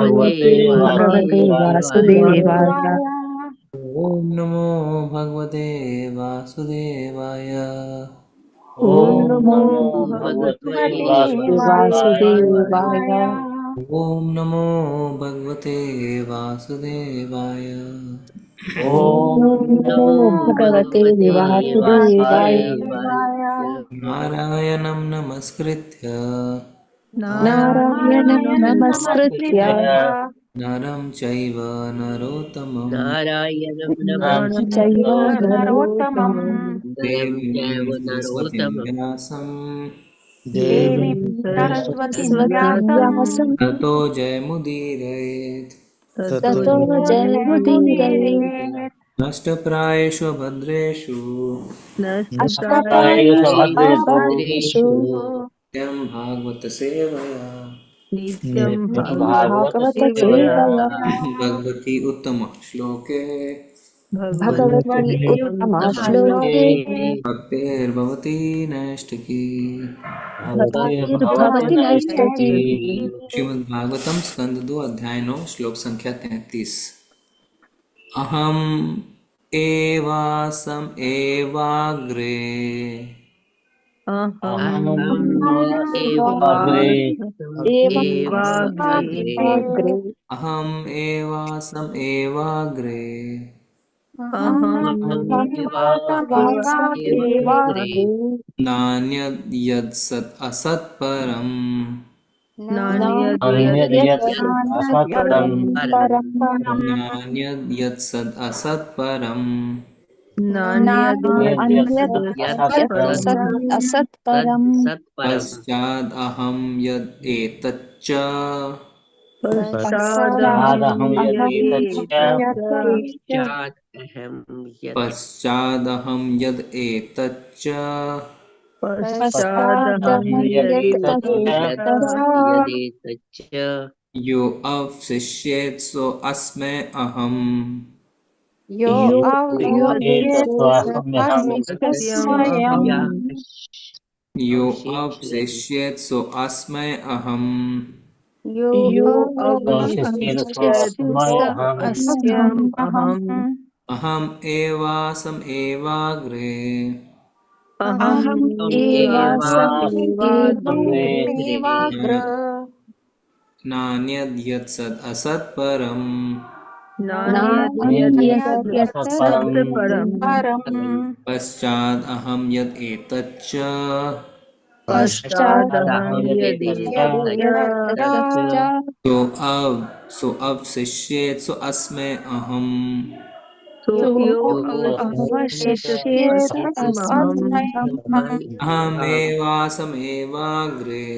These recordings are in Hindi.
भगवते भगवते वासुदेवाय। वासुदेवाय। ओम नमो भगवते वासुदेवाय। ओम ओम नमो नमो भगवते भगवते वासुदेवाय। वासुदेवाय। ओम नमो भगवते वासुदेवाय। ओम ओम नमो नमो भगवते भगवते वासुदेवाय। वासुदेवाय। नारायणं नमस्कृत्य नारायणं नमस्कृत्य नमस्कृत्य नरं चैव नरोत्तमं नारायणं नरं चैव नमस्कृत्य नरोत्तमं नरं देवीं चैव सरस्वतीं नरोत्तमं व्यासं देवीं सरस्वतीं सरस्वतीं व्यासं व्यासं ततो जयमुदीरयेत्। ततो ततो जयमुदीरये। नष्टप्रायेषु भद्रेषु नष्टप्रायेषु अष्टप्रायेषु भद्रेषु अभद्रेषु नित्यं भागवत सेवया नित्यं नित्यं भागवत भागवत सेवया सेवया। भगवती उत्तम श्लोके भगवति भगवती उत्तमश्लोके उत्तमश्लोके भक्तिर्भवती नैष्टिकी। भक्तिर्भवति नैष्ठिकी। श्रीमद्भागवतम स्कंद 2 अध्याय 9 श्लोक संख्या 33। अहम एवासम एवाग्रे अहम् अहमेवास्म एवासम् एवाग्रे एवाग्रे। अहम एवासम एवाग्रे अहमेवास्म एवाग्रे एवाग्रे। नान्यद् यत्सत् असत्परम् नान्यद्यत्सत्परं नान्यद् यत्सत् असत्परम् नान्यद्यत्सत् असत्परं। पश्चादहं यद् एतच्च पश्चादहं पश्चादहं यद् एतच्च यदेतच्च यो अवशिष्येत् सो अस्मै अहम् यो यदेतत्स्वयम् यो अवशिष्यते अवशिष्येत् सो अस्मै अहम् यो अवशिष्यस्य अस्म्यहम्। अहम् एवासम् एवाग्रे अहम् एवाग्र। नान्यद् यत्सत् असत्परम् नान्यद्यत्सत्परम्। पश्चादहं यद् एतच्च पश्चादहं यदेतच्च यदेतच्च सो अवशिष्येत् सो अस्मै अहम् अवशिष्येत अस्म्यहम्। अहमेवासमेवाग्रे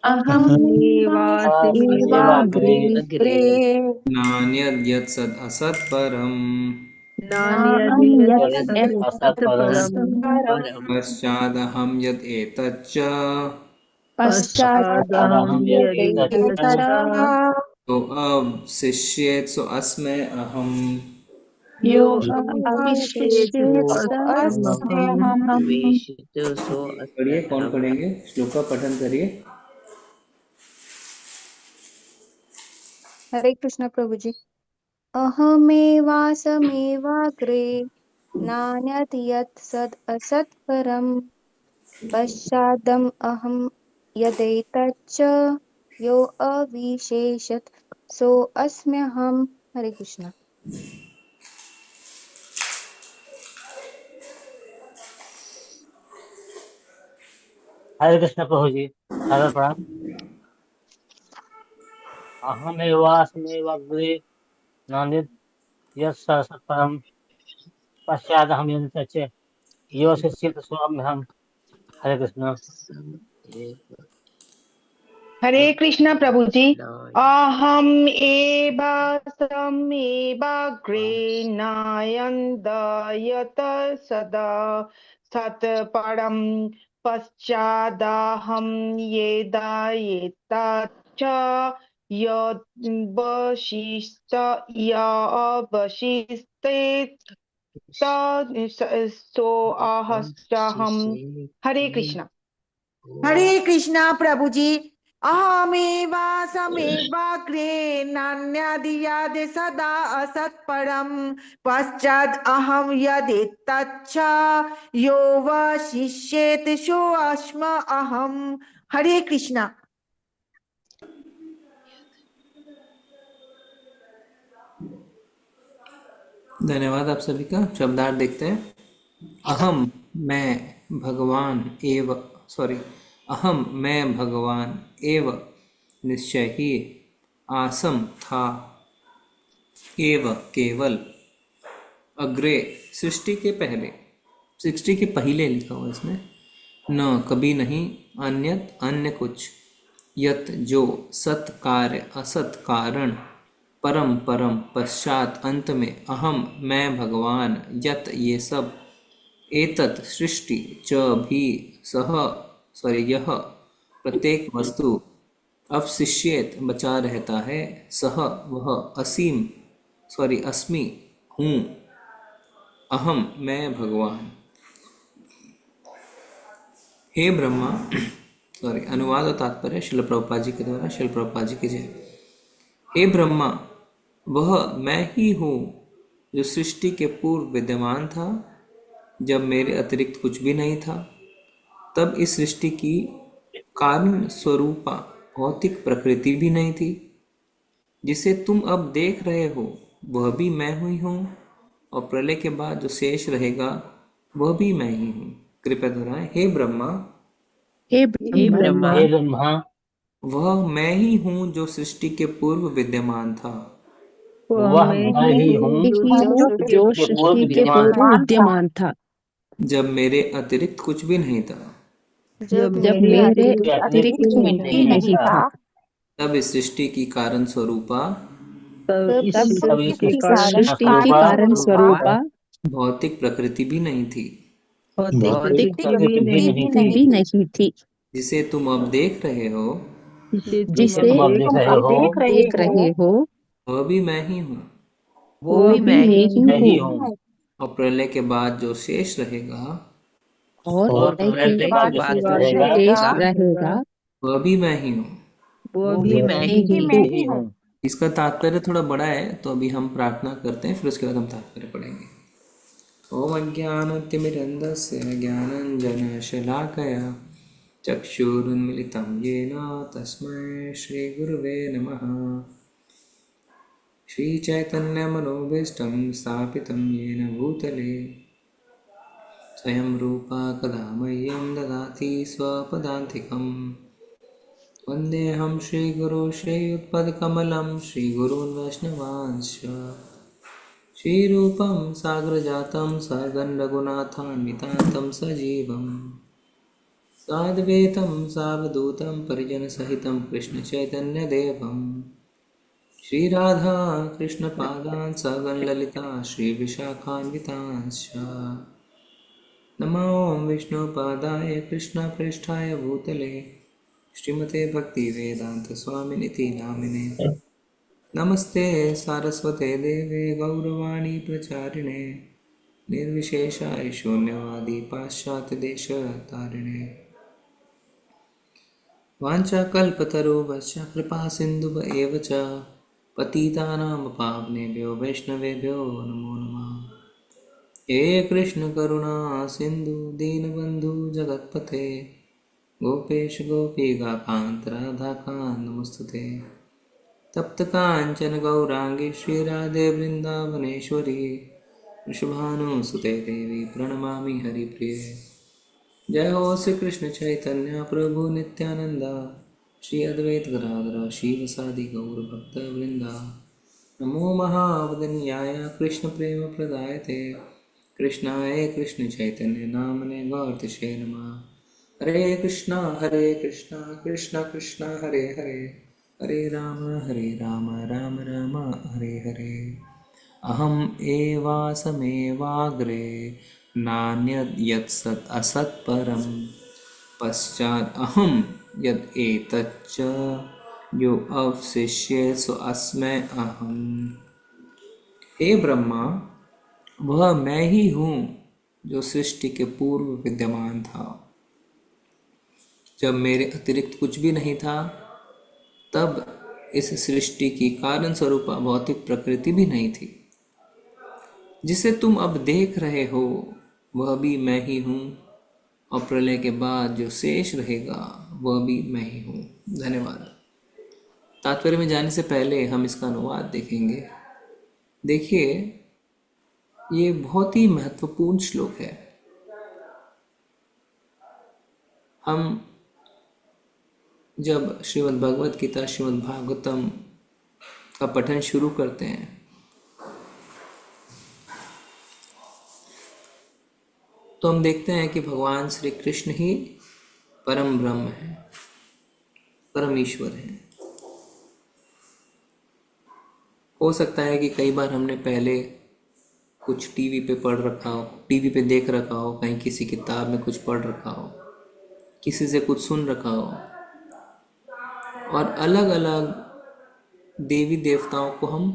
अहमेवाग्रे। अग्रे नान्यद् यत्सत् असत्परम् नान्यद्यत्सत्परम्। परम् पश्चादहं यद् एतच्च पश्चादहं यदेतच्च सो अवशिष्येत् सो अस्मै अहम् यो अविशिष्येत स अस्म्यहम्। पढ़िए, कौन पढ़ेंगे? श्लोक का पठन करिए। हरे कृष्ण प्रभु जी। अहमेवासमेवाग्रे नान्यत् यत् सद् असत् परम् पश्चादम् अहं यदेतच्च यो अविशेषत् सो अस्म्यहम्। हरे कृष्ण। हरे कृष्ण प्रभु जी। हरे प्रणाम। अहमेवास्मेवाग्रे नान्यत् यत्सत्परं पश्चादहं यदि यो शिष्येत स्वाम्यहम्। हरे कृष्ण। हरे कृष्ण प्रभु जी। अहम एवासमेवाग्रे नायन्दयत सदा सत्परं पश्चादहं यदायेतच्च यवशिष्यते सोऽहश्चाहम्। हरे कृष्ण। हरे कृष्णा प्रभु जी। अहमेवासमेवाग्रे अहमेवाग्रे नान्यदियाद सदा असत्परम पश्चाद अहम यदेतच्च यो वशिष्येत सोऽस्म अहम। हरे कृष्णा। धन्यवाद आप सभी का। शब्दार्थ देखते हैं। अहम मैं भगवान एव अहम मैं भगवान एव निश्चय ही आसम था एव केवल अग्रे सृष्टि के पहले, सृष्टि के पहले लिखा हुआ इसमें, न कभी नहीं, अन्यत अन्य कुछ, यत जो, सत कार्य असत कारण, परम परम पश्चात अंत में, अहम मैं भगवान, यत ये सब, एतत् सृष्टि च भी यह प्रत्येक वस्तु, अवशिष्येत बचा रहता है, सह वह, असीम अस्मि हूँ, अहम मैं भगवान। हे ब्रह्मा अनुवाद और तात्पर्य शिल प्रभुपाद जी के द्वारा। शिल प्रभुपाद जी की जय। हे ब्रह्मा, वह मैं ही हूँ जो सृष्टि के पूर्व विद्यमान था, जब मेरे अतिरिक्त कुछ भी नहीं था। तब इस सृष्टि की कारण स्वरूपा भौतिक प्रकृति भी नहीं थी। जिसे तुम अब देख रहे हो वह भी मैं ही हूँ, और प्रलय के बाद जो शेष रहेगा वह भी मैं ही हूँ। कृपया दोहराएं। हे ब्रह्मा, हे ब्रह्मा, हे ब्रह्मा, वह मैं ही हूँ जो सृष्टि के पूर्व विद्यमान था, वह मैं ही हूँ जो के पूर्व सृष्टि के विद्यमान पूर्व विद्यमान था, जब मेरे अतिरिक्त कुछ भी नहीं था। जब जब मेरे मेरे के अतिरिक्त अतिरिक्त कुछ भी नहीं था। तब इस सृष्टि की कारण स्वरूपा तब इस तब इस सृष्टि की स्वरूपा कारण स्वरूपा भौतिक प्रकृति भी नहीं थी, भौतिक प्रकृति भी नहीं प्रकृति थी। भी नहीं थी। जिसे तुम अब देख रहे हो जिसे तुम अब देख रहे हो वह भी मैं ही हूँ, वो भी मैं ही मैं ही हूँ, हूँ, और प्रलय के बाद जो शेष रहेगा और और प्रलय प्रलय के के बाद बाद जो शेष जो रहेगा शेष रहेगा वह भी मैं ही हूँ। वो भी मैं ही मैं हूँ। ही हूँ। इसका तात्पर्य थोड़ा बड़ा है, तो अभी हम प्रार्थना करते हैं, फिर उसके बाद हम तात्पर्य पढ़ेंगे। ओम अज्ञानतिमिरन्धस्य ज्ञानञ्जनशलाकया चक्षुरुन्मिलितं येन तस्मै श्रीगुरुवे नमः। श्रीचैतन्यमनोभीष्टं स्थापितं येन भूतले स्वयं रूपा कदा मह्यं ददाति स्वपदान्तिकं। वन्देऽहं श्रीगुरो श्रीयुत्पदकमलं श्रीगुरून् वैष्णवांश्च श्रीरूपं सागरजातं सहगं रघुनाथान्वितान्तं सजीवं साद्वैतं सावधूतं परिजनसहितं कृष्णचैतन्यदेवं श्रीराधा कृष्णपादान् सहगं ललिता श्रीविशाखान्वितांश्च। नमो विष्णुपादाय कृष्णप्रेष्ठाय भूतले श्रीमते भक्तिवेदान्तस्वामिनिति नामिने। नमस्ते सारस्वते देवे गौरवाणी प्रचारिणे निर्विशेषाय शून्यवादी पाश्चात्यदेशतारिणे। वाञ्छाकल्पतरुभ्यश्च कृपा सिन्धुभ एव च पतितानां पावनेभ्यो वैष्णवेभ्यो नमो नमः। हे कृष्ण करुणा सिन्धु दीनबन्धु जगत्पते गोपेश गोपीकान्त राधाकान्त नमोस्तुते। तप्त कांचन गौरांगी श्रीराधे वृंदावनेश्वरी वृषभानुसुते देवी प्रणमामि हरिप्रिये। जय हो श्री कृष्ण चैतन्य प्रभु नित्यानंदा श्री अद्वैत गदाधर शिवसादि गौर भक्त वृंदा। नमो महावदन्याय कृष्ण प्रेम प्रदायते कृष्णाय कृष्ण चैतन्य नामने गौरतिशे नमः। हरे कृष्णा कृष्णा कृष्णा हरे हरे, हरे राम राम राम हरे हरे। अहम एवासमेवाग्रे नान्यद् यत्सत् असत् परं पश्चात् अहम यद् एतच्च यो अवशिष्येत् सो अस्मै अहम। हे ब्रह्मा, वह मैं ही हूँ जो सृष्टि के पूर्व विद्यमान था, जब मेरे अतिरिक्त कुछ भी नहीं था। तब इस सृष्टि की कारण स्वरूपा भौतिक प्रकृति भी नहीं थी। जिसे तुम अब देख रहे हो वह भी मैं ही हूँ, और प्रलय के बाद जो शेष रहेगा वह भी मैं ही हूँ। धन्यवाद। तात्पर्य में जाने से पहले हम इसका अनुवाद देखेंगे। देखिए, ये बहुत ही महत्वपूर्ण श्लोक है। हम जब श्रीमद् भगवत गीता, श्रीमद् भागवतम का पठन शुरू करते हैं तो हम देखते हैं कि भगवान श्री कृष्ण ही परम ब्रह्म है, परम ईश्वर है। हो सकता है कि कई बार हमने पहले कुछ टीवी पे पढ़ रखा हो, टीवी पे देख रखा हो, कहीं किसी किताब में कुछ पढ़ रखा हो, किसी से कुछ सुन रखा हो, और अलग अलग देवी देवताओं को हम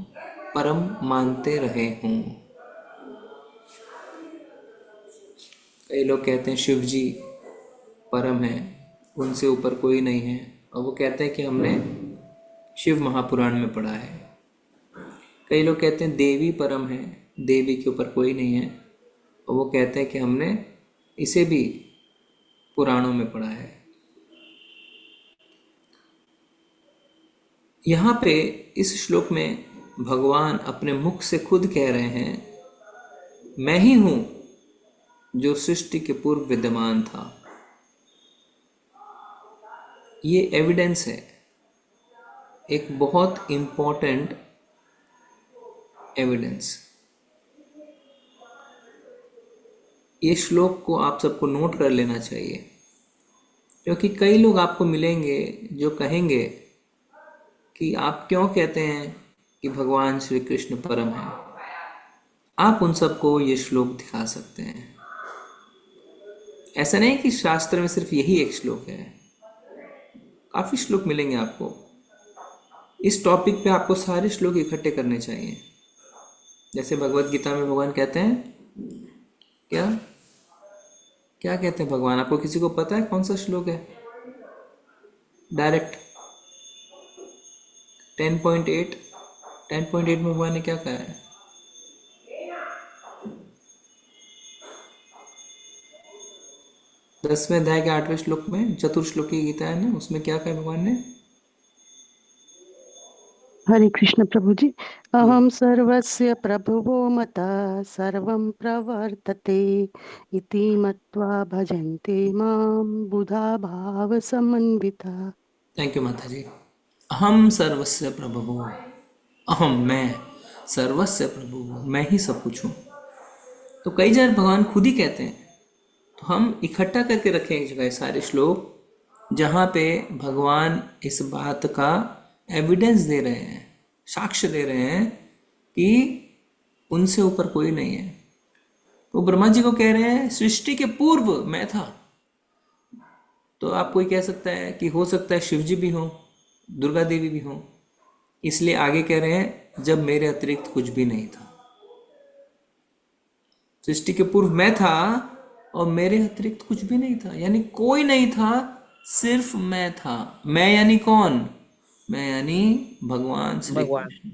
परम मानते रहे हों। कई लोग कहते हैं शिव जी परम है, उनसे ऊपर कोई नहीं है, और वो कहते हैं कि हमने शिव महापुराण में पढ़ा है। कई लोग कहते हैं देवी परम है, देवी के ऊपर कोई नहीं है, और वो कहते हैं कि हमने इसे भी पुराणों में पढ़ा है। यहाँ पे इस श्लोक में भगवान अपने मुख से खुद कह रहे हैं, मैं ही हूँ जो सृष्टि के पूर्व विद्यमान था। ये एविडेंस है, एक बहुत इम्पोर्टेंट एविडेंस। ये श्लोक को आप सबको नोट कर लेना चाहिए, क्योंकि कई लोग आपको मिलेंगे जो कहेंगे कि आप क्यों कहते हैं कि भगवान श्री कृष्ण परम है। आप उन सबको ये श्लोक दिखा सकते हैं। ऐसा नहीं कि शास्त्र में सिर्फ यही एक श्लोक है, काफ़ी श्लोक मिलेंगे आपको। इस टॉपिक पे आपको सारे श्लोक इकट्ठे करने चाहिए। जैसे भगवत गीता में भगवान कहते हैं, क्या क्या कहते हैं भगवान? आपको किसी को पता है कौन सा श्लोक है? डायरेक्ट 10.8 में भगवान ने क्या कहा है? दसवें अध्याय के 8वें श्लोक में, चतुर्श्लोक की गीता है ना, उसमें क्या कहा भगवान ने? हरे कृष्ण प्रभु जी। अहम सर्वस्य प्रभुवो मतः सर्वं प्रवर्तते इति मत्वा भजन्ते मां बुधा भाव समन्विता। थैंक यू माता जी। अहम सर्वस्य प्रभुवो, अहम मैं, सर्वस्य प्रभुवो, मैं ही सब कुछ हूँ। तो कई बार भगवान खुद ही कहते हैं। तो हम इकट्ठा करके रखें एक जगह सारे श्लोक जहाँ पे भगवान इस बात का एविडेंस दे रहे हैं, साक्ष्य दे रहे हैं कि उनसे ऊपर कोई नहीं है। तो ब्रह्मा जी को कह रहे हैं सृष्टि के पूर्व मैं था। तो आप कोई कह सकता है कि हो सकता है शिव जी भी हों, दुर्गा देवी भी हों, इसलिए आगे कह रहे हैं जब मेरे अतिरिक्त कुछ भी नहीं था। सृष्टि के पूर्व मैं था और मेरे अतिरिक्त कुछ भी नहीं था, यानी कोई नहीं था, सिर्फ मैं था। मैं यानी कौन? मैं यानी भगवान श्री कृष्ण।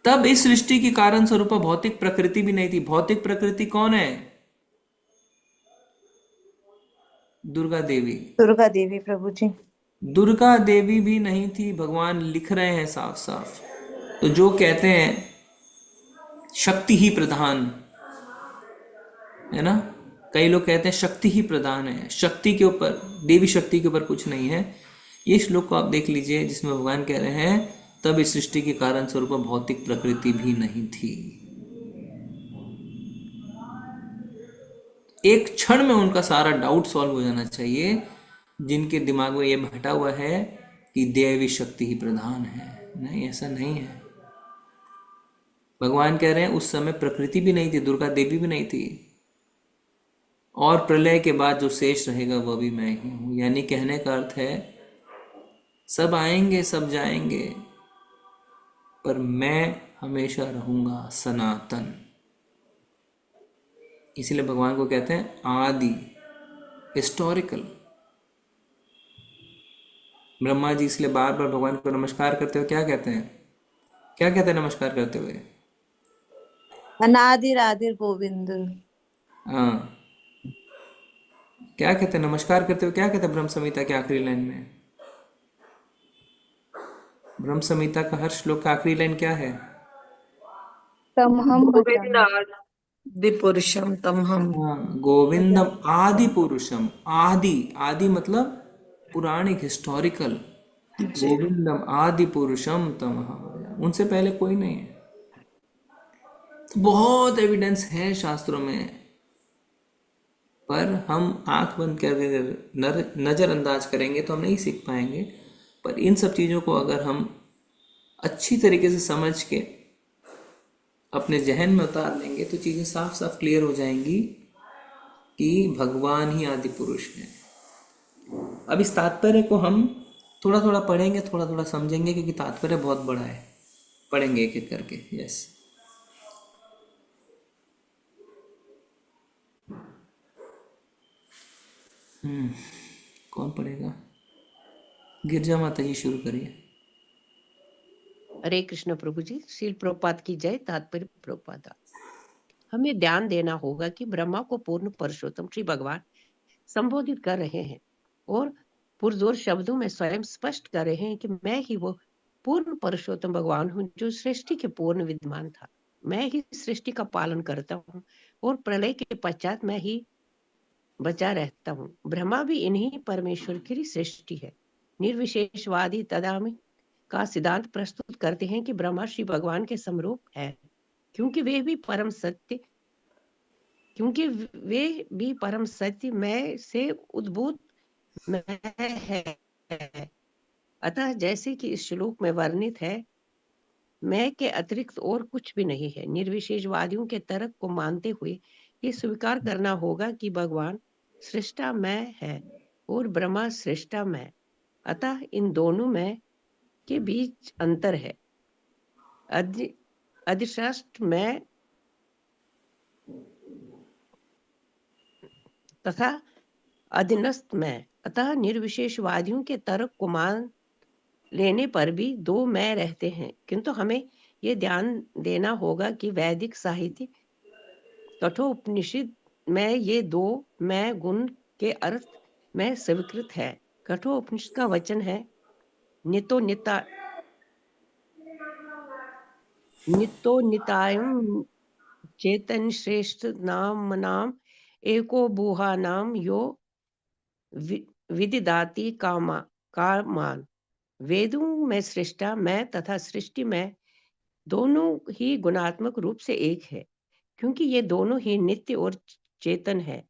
तब इस सृष्टि की कारण स्वरूप भौतिक प्रकृति भी नहीं थी। भौतिक प्रकृति कौन है? दुर्गा देवी। दुर्गा देवी प्रभु जी। दुर्गा देवी भी नहीं थी, भगवान लिख रहे हैं साफ साफ। तो जो कहते हैं शक्ति ही प्रधान है ना, कई लोग कहते हैं शक्ति ही प्रधान है, शक्ति के ऊपर, देवी शक्ति के ऊपर कुछ नहीं है। ये श्लोक को आप देख लीजिए जिसमें भगवान कह रहे हैं तब इस सृष्टि के कारण स्वरूप भौतिक प्रकृति भी नहीं थी। एक क्षण में उनका सारा डाउट सॉल्व हो जाना चाहिए जिनके दिमाग में ये भटा हुआ है कि देवी शक्ति ही प्रधान है। नहीं, ऐसा नहीं है। भगवान कह रहे हैं उस समय प्रकृति भी नहीं थी, दुर्गा देवी भी नहीं थी, और प्रलय के बाद जो शेष रहेगा वह भी मैं ही हूं। यानी कहने का अर्थ है सब आएंगे, सब जाएंगे, पर मैं हमेशा रहूंगा, सनातन। इसीलिए भगवान को कहते हैं आदि, हिस्टोरिकल। ब्रह्मा जी इसलिए बार बार भगवान को नमस्कार करते हुए क्या कहते हैं? क्या कहते हैं नमस्कार करते हुए? अनादिर आदिर गोविंद। हाँ, क्या कहते हैं नमस्कार करते हुए? क्या कहते हैं ब्रह्म संहिता के आखिरी लाइन में? ब्रह्म संहिता का हर श्लोक का आखिरी लाइन क्या है? तमहम भजामि। आदि पुरुषम तम हम। हाँ, गोविंदम आदि पुरुषम। आदि, आदि मतलब पुराणिक, हिस्टोरिकल। गोविंदम आदि पुरुषम तमहम, उनसे पहले कोई नहीं है। तो बहुत एविडेंस है शास्त्रों में, पर हम आंख बंद करके नजरअंदाज करेंगे तो हम नहीं सीख पाएंगे। पर इन सब चीज़ों को अगर हम अच्छी तरीके से समझ के अपने जहन में उतार लेंगे तो चीज़ें साफ साफ क्लियर हो जाएंगी कि भगवान ही आदि पुरुष हैं। अब इस तात्पर्य को हम थोड़ा थोड़ा पढ़ेंगे, थोड़ा थोड़ा समझेंगे, क्योंकि तात्पर्य बहुत बड़ा है। पढ़ेंगे एक एक करके। यस, कौन पढ़ेगा? गिरजा माता जी शुरू करिए। हरे कृष्ण प्रभु जी। श्रील प्रभुपाद की जय। तात्पर्य प्रभुपाद। हमें ध्यान देना होगा कि ब्रह्मा को पूर्ण पुरुषोत्तम श्री भगवान संबोधित कर रहे हैं और पुरजोर शब्दों में स्वयं स्पष्ट कर रहे हैं कि मैं ही वो पूर्ण पुरुषोत्तम भगवान हूँ जो सृष्टि के पूर्ण विद्यमान था। मैं ही सृष्टि का पालन करता हूँ और प्रलय के पश्चात मैं ही बचा रहता हूँ। ब्रह्मा भी इन्हीं परमेश्वर की सृष्टि है। निर्विशेषवादी तदामी का सिद्धांत प्रस्तुत करते हैं कि ब्रह्मा श्री भगवान के समरूप है, क्योंकि वे भी परम सत्य मैं से उद्भूत मैं है। अतः जैसे कि इस श्लोक में वर्णित है, मैं के अतिरिक्त और कुछ भी नहीं है। निर्विशेषवादियों के तर्क को मानते हुए ये स्वीकार करना होगा कि भगवान सृष्टा मैं है और ब्रह्मा सृष्टा मैं। अतः इन दोनों में के बीच अंतर है। अधिष्ठान मैं तथा अधीनस्थ मैं। अतः निर्विशेषवादियों के तर्क को मान लेने पर भी दो मैं रहते हैं, किंतु हमें ये ध्यान देना होगा कि वैदिक साहित्य कठोपनिषद में ये दो मैं गुण के अर्थ में स्वीकृत है। कठोपनिषद का वचन है नितो नितायम चेतन श्रेष्ठ नाम एको बुहा नाम यो विदिदाति कामान। वेदों में सृष्टा मैं तथा सृष्टि में दोनों ही गुणात्मक रूप से एक है, क्योंकि ये दोनों ही नित्य और चेतन है।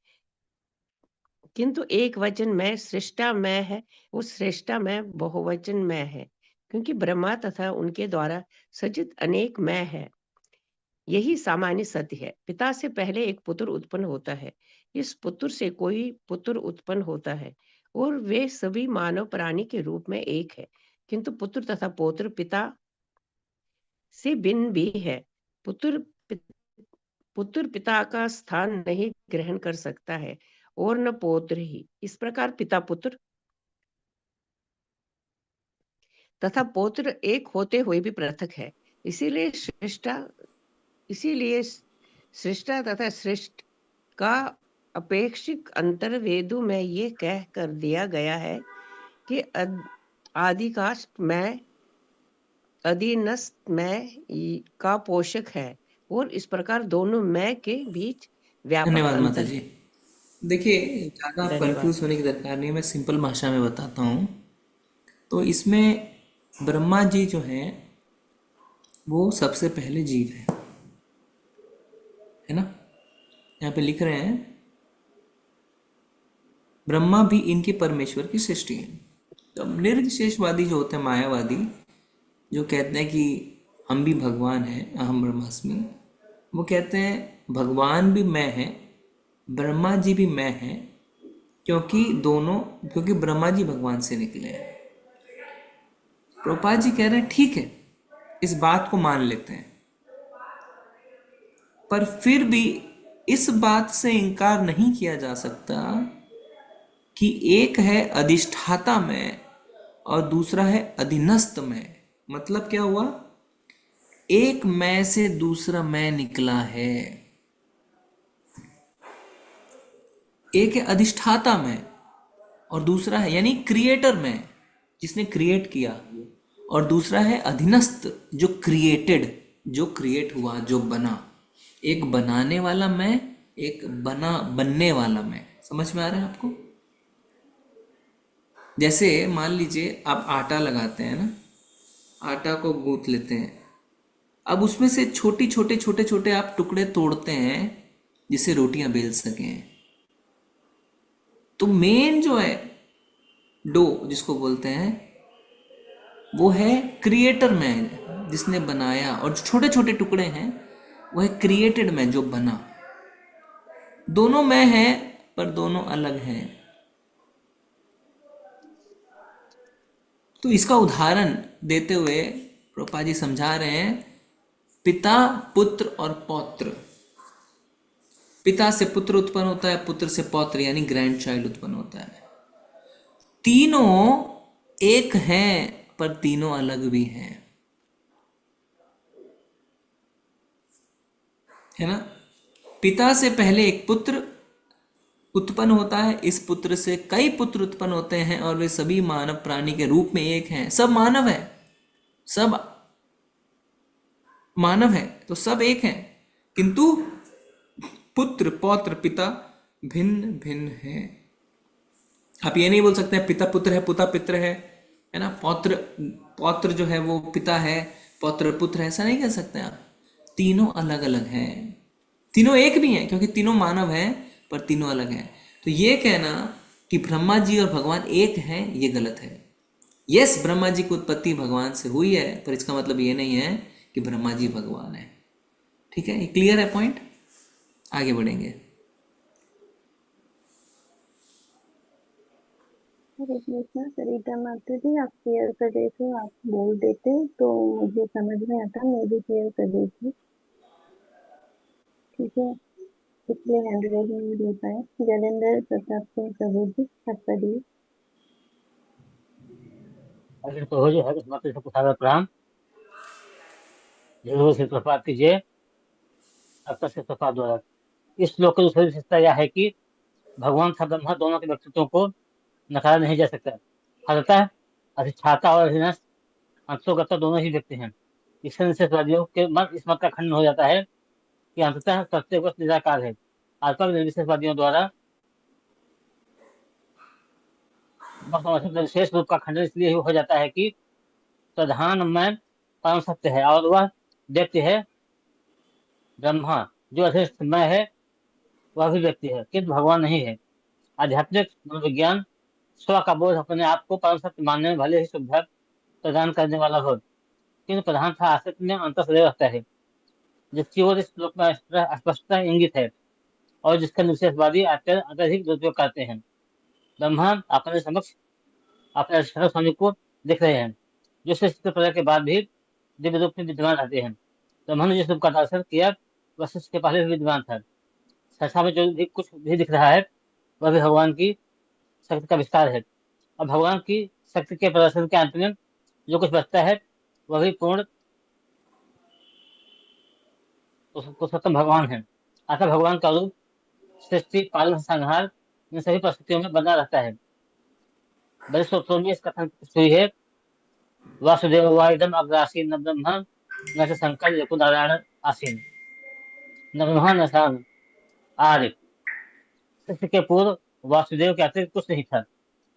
किंतु एक वचन में सृष्टा मैं है, उस सृष्टा में बहुवचन मैं है, क्योंकि ब्रह्मा तथा उनके द्वारा सृजित अनेक मैं है। यही सामान्य सत्य है। पिता से पहले एक पुत्र उत्पन्न होता है, इस पुत्र से कोई पुत्र उत्पन्न होता है और वे सभी मानव प्राणी के रूप में एक है। किंतु पुत्र तथा पौत्र पिता से भिन्न भी है। पुत्र पिता का स्थान नहीं ग्रहण कर सकता है और न पौत्र ही। इस प्रकार पिता पुत्र तथा पौत्र एक होते हुए भी पृथक है। इसीलिए सृष्टा तथा सृष्ट का अपेक्षिक अंतर वेदों में ये कह कर दिया गया है कि आदिकाष्ट में अधीनस्थ मैं का पोषक है और इस प्रकार दोनों मैं के बीच व्यापक धन्यवाद माता अंतर जी। है। देखिए, ज़्यादा आप धन्यवाद। कंफ्यूज होने की दरकार नहीं है, मैं सिंपल भाषा में बताता हूँ। तो इसमें ब्रह्मा जी जो हैं वो सबसे पहले जीव है ना? यहाँ पे लिख रहे हैं ब्रह्मा भी इनके परमेश्वर की सृष्टि है। तो निर्विशेषवादी जो होते हैं, मायावादी, जो कहते हैं कि हम भी भगवान हैं, अहम ब्रह्मास्मि, वो कहते हैं भगवान भी मैं है, ब्रह्मा जी भी मैं है, क्योंकि ब्रह्मा जी भगवान से निकले हैं। प्रभुपाद जी कह रहे हैं ठीक है, इस बात को मान लेते हैं, पर फिर भी इस बात से इनकार नहीं किया जा सकता कि एक है अधिष्ठाता में और दूसरा है अधीनस्थ मैं। मतलब क्या हुआ, एक मैं से दूसरा मैं निकला है। एक है अधिष्ठाता मैं और दूसरा है यानी क्रिएटर मैं, जिसने क्रिएट किया, और दूसरा है अधीनस्थ जो क्रिएटेड, जो क्रिएट हुआ, जो बना। एक बनाने वाला मैं, एक बनने वाला मैं। समझ में आ रहा है आपको? जैसे मान लीजिए आप आटा लगाते हैं ना, आटा को गूंथ लेते हैं, अब उसमें से छोटे छोटे आप टुकड़े तोड़ते हैं जिससे रोटियां बेल सकें। तो मेन जो है डो जिसको बोलते हैं वो है क्रिएटर मैन, जिसने बनाया, और जो छोटे छोटे टुकड़े हैं वो है क्रिएटेड मैन, जो बना। दोनों मैं हैं पर दोनों अलग हैं। तो इसका उदाहरण देते हुए प्रभुपाद जी समझा रहे हैं, पिता, पुत्र और पौत्र। पिता से पुत्र उत्पन्न होता है, पुत्र से पौत्र यानी ग्रैंड चाइल्ड उत्पन्न होता है। तीनों एक हैं पर तीनों अलग भी हैं, है ना। पिता से पहले एक पुत्र उत्पन्न होता है, इस पुत्र से कई पुत्र उत्पन्न होते हैं और वे सभी मानव प्राणी के रूप में एक हैं। सब मानव है, सब मानव है तो सब एक हैं, किंतु पुत्र, पौत्र, पिता भिन्न भिन्न हैं। आप ये नहीं बोल सकते पिता पुत्र है, पुता पित्र है ना। पौत्र जो है वो पिता है, पौत्र पुत्र है, ऐसा नहीं कह सकते आप। तीनों अलग अलग हैं, तीनों एक भी हैं क्योंकि तीनों मानव हैं पर तीनों अलग हैं। तो ये कहना कि ब्रह्मा जी और भगवान एक हैं, ये गलत है। यस, ब्रह्मा जी की उत्पत्ति भगवान से हुई है, पर इसका मतलब ये नहीं है कि ब्रह्मा जी भगवान है। ठीक है, ये क्लियर है पॉइंट? आगे बढ़ेंगे। हरे कृष्णा। सरिता माता जी, आप शेयर कर रहे थे, आप बोल देते तो मुझे समझ में आता, मैं भी शेयर कर देती। ठीक है, इसलिए हैंड रेज नहीं दे पाए। जलेंद्र प्रताप सिंह प्रभु जी, आपका दी। अगर तो हो जो है माता जी सबको सारा प्रणाम। जरूर से प्रपात कीजिए आपका से प्रपात द्वारा। इस श्लोक की दूसरी विशेषता यह है कि भगवान तथा ब्रह्मा दोनों के व्यक्तित्वों को नकारा नहीं जा सकता। फलतः अधिष्ठाता और अधीनस्थ अंतोगत दोनों ही व्यक्ति हैं। इससे निषेधवादियों के मत इस मत का खंडन हो जाता है कि अंततः प्रत्येक निराकार है। आत्मा निर्विशेषवादियों द्वारा विशेष रूप का खंडन इसलिए हो जाता है कि प्रधान मैं परम सत्य है और वह व्यक्ति है ब्रह्मा। जो अधीनस्थ मैं है वह भी व्यक्ति है किंतु भगवान नहीं है। आध्यात्मिक मनोविज्ञान स्व का बोध अपने आप को परम सत्य मानने में भले ही सुविधा प्रदान करने वाला हो, किंतु प्रधान था अस्तित्व में अंतर सदैव रहता है, जिसकी ओर इस श्लोक में स्पष्टता इंगित है और जिसका निषेधवादी अत्यधिक दुरुपयोग करते हैं। ब्रह्मा अपने समक्ष अपने स्वामी को दिख रहे हैं, जो सृष्टि प्रलय के बाद भी दिव्य रूप में विद्यमान रहते हैं। ब्रह्मा ने जिस रूप का दर्शन किया वह सृष्टि के पहले भी विद्यमान था। संसार में जो भी कुछ भी दिख रहा है वह भी भगवान की शक्ति का विस्तार है। और भगवान की शक्ति के प्रदर्शन के अंत में जो कुछ बचता है वह भी पूर्ण पुरुषोत्तम भगवान है। अतः भगवान का रूप सृष्टि, पालन, संहार इन सभी परिस्थितियों में बना रहता है। बड़े सूत्रों में इस कथन की हुई है, वासुदेव वाइदम अग्रासीन न ब्रह्मा न च शंकर यकु नारायण आसीन न ब्रह्मा न शान आर्य। सृष्टि के पूर्व वासुदेव के अतिरिक्त कुछ नहीं था,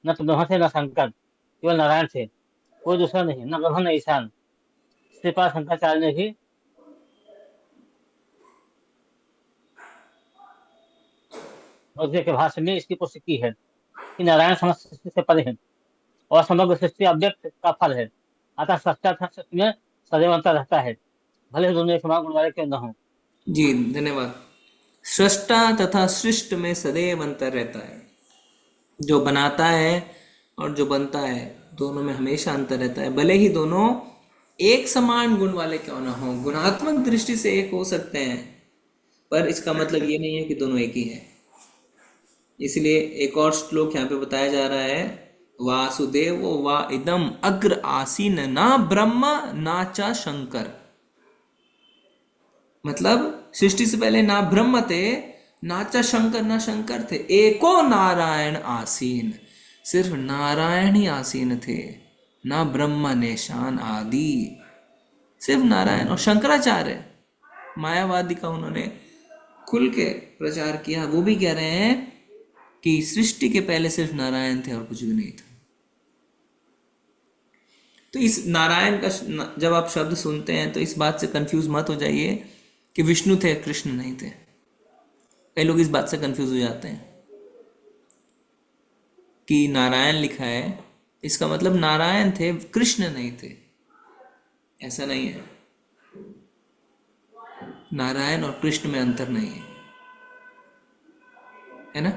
न तो ब्रह्मा थे न शंकर, केवल नारायण थे, कोई दूसरा नहीं, न ब्रह्मा न ईशान। श्रीपाद शंकराचार्य ने भी के भाष्य में इसकी पुष्टि की है कि नारायण समस्त सृष्टि से परे है और समग्र सृष्टि अव्यक्त का फल है। अतः सच्चा सृष्टि में सदैव अंतर रहता है, भले ही दोनों एक समान गुण वाले क्यों न हो। जी धन्यवाद। सृष्टा तथा सृष्ट में सदैव अंतर रहता है। जो बनाता है और जो बनता है दोनों में हमेशा अंतर रहता है, भले ही दोनों एक समान गुण वाले क्यों ना हो। गुणात्मक दृष्टि से एक हो सकते हैं पर इसका मतलब ये नहीं है कि दोनों एक ही है। इसलिए एक और श्लोक यहाँ पे बताया जा रहा है, वासुदेवो वा इदम अग्र आसीन ना ब्रह्मा ना च शंकर। मतलब सृष्टि से पहले ना ब्रह्म थे, ना च शंकर, ना शंकर थे, एको नारायण आसीन। सिर्फ नारायण ही आसीन थे, ना ब्रह्म निशान आदि। सिर्फ नारायण। और शंकराचार्य मायावादी का उन्होंने खुल के प्रचार किया। वो भी कह रहे हैं कि सृष्टि के पहले सिर्फ नारायण थे और कुछ भी नहीं था। तो इस नारायण का जब आप शब्द सुनते हैं तो इस बात से कंफ्यूज मत हो जाइए कि विष्णु थे, कृष्ण नहीं थे। कई लोग इस बात से कंफ्यूज हो जाते हैं कि नारायण लिखा है, इसका मतलब नारायण थे, कृष्ण नहीं थे। ऐसा नहीं है। नारायण और कृष्ण में अंतर नहीं है ना।